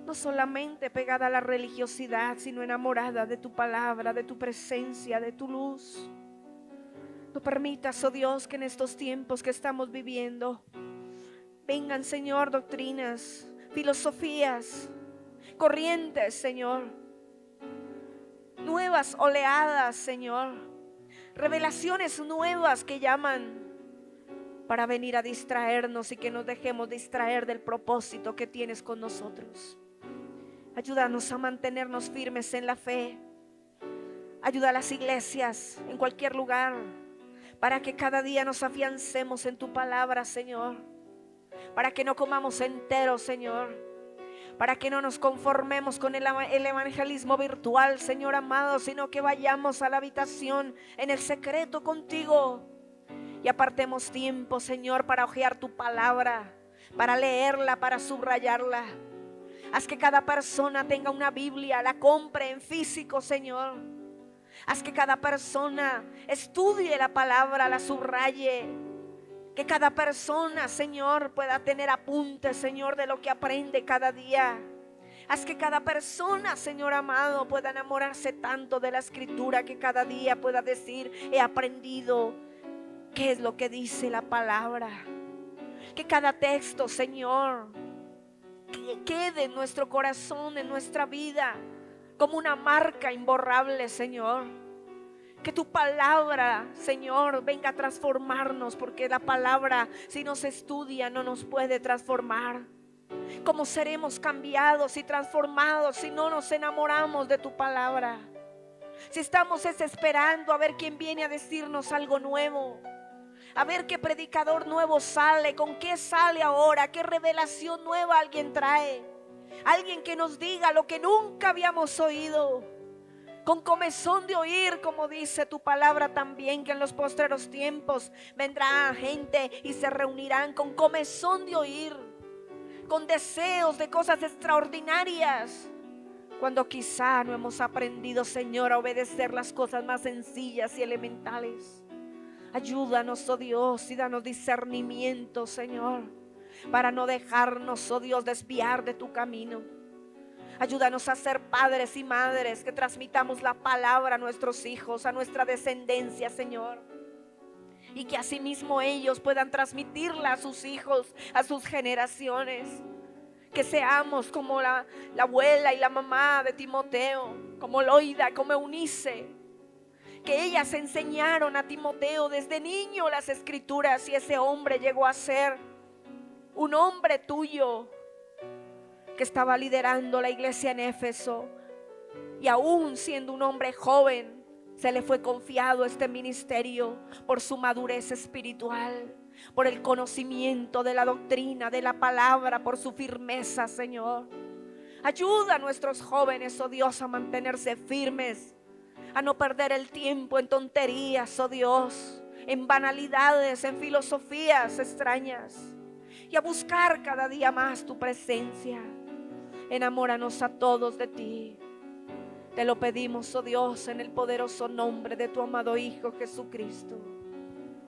no solamente pegada a la religiosidad, sino enamorada de tu palabra, de tu presencia, de tu luz. No permitas, oh Dios, que en estos tiempos que estamos viviendo vengan, Señor, doctrinas, filosofías, corrientes, Señor, nuevas oleadas, Señor, revelaciones nuevas que llaman para venir a distraernos y que nos dejemos distraer del propósito que tienes con nosotros. Ayúdanos a mantenernos firmes en la fe. Ayuda a las iglesias en cualquier lugar para que cada día nos afiancemos en tu palabra, Señor. Para que no comamos entero, Señor. Para que no nos conformemos con el evangelismo virtual, Señor amado, sino que vayamos a la habitación en el secreto contigo y apartemos tiempo, Señor, para hojear tu palabra, para leerla, para subrayarla. Haz que cada persona tenga una Biblia, la compre en físico, Señor. Haz que cada persona estudie la palabra, la subraye. Que cada persona, Señor, pueda tener apuntes, Señor, de lo que aprende cada día. Haz que cada persona, Señor amado, pueda enamorarse tanto de la escritura que cada día pueda decir, he aprendido qué es lo que dice la palabra. Que cada texto, Señor, que quede en nuestro corazón, en nuestra vida, como una marca imborrable, Señor. Que tu palabra, Señor, venga a transformarnos, porque la palabra, si no se estudia, no nos puede transformar. ¿Cómo seremos cambiados y transformados si no nos enamoramos de tu palabra? Si estamos esperando a ver quién viene a decirnos algo nuevo, a ver qué predicador nuevo sale, con qué sale ahora, qué revelación nueva alguien trae, alguien que nos diga lo que nunca habíamos oído. Con comezón de oír, como dice tu palabra también, que en los postreros tiempos vendrá gente y se reunirán con comezón de oír, con deseos de cosas extraordinarias, cuando quizá no hemos aprendido, Señor, a obedecer las cosas más sencillas y elementales. Ayúdanos, oh Dios, y danos discernimiento, Señor, para no dejarnos, oh Dios, desviar de tu camino. Ayúdanos a ser padres y madres que transmitamos la palabra a nuestros hijos, a nuestra descendencia, Señor. Y que asimismo ellos puedan transmitirla a sus hijos, a sus generaciones. Que seamos como la abuela y la mamá de Timoteo, como Loida, como Eunice. Que ellas enseñaron a Timoteo desde niño las escrituras y ese hombre llegó a ser un hombre tuyo, que estaba liderando la iglesia en Éfeso Y aún siendo un hombre joven, se le fue confiado este ministerio por su madurez espiritual, por el conocimiento de la doctrina, de la palabra, por su firmeza, Señor. Ayuda a nuestros jóvenes, oh Dios, a mantenerse firmes, a no perder el tiempo en tonterías, oh Dios, en banalidades, en filosofías extrañas, y a buscar cada día más tu presencia. Enamóranos a todos de ti. Te lo pedimos, oh Dios, en el poderoso nombre de tu amado Hijo Jesucristo.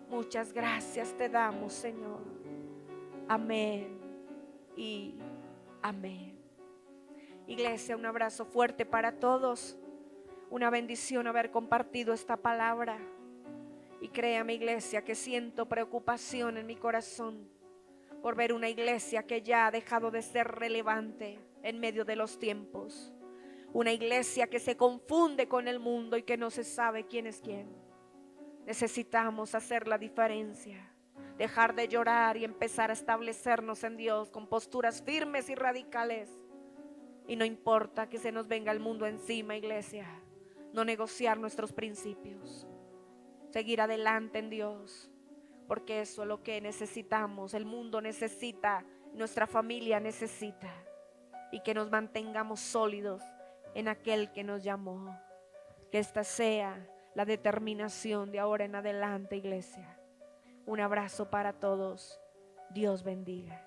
Muchas gracias te damos, Señor. Amén y amén. Iglesia, un abrazo fuerte para todos. Una bendición haber compartido esta palabra. Y créame, iglesia, que siento preocupación en mi corazón por ver una iglesia que ya ha dejado de ser relevante en medio de los tiempos. Una iglesia que se confunde con el mundo y que no se sabe quién es quién. Necesitamos hacer la diferencia, dejar de llorar y empezar a establecernos en Dios con posturas firmes y radicales. Y no importa que se nos venga el mundo encima, iglesia, no negociar nuestros principios, seguir adelante en Dios, porque eso es lo que necesitamos. El mundo necesita, nuestra familia necesita, y que nos mantengamos sólidos en aquel que nos llamó. Que esta sea la determinación de ahora en adelante, iglesia. Un abrazo para todos. Dios bendiga.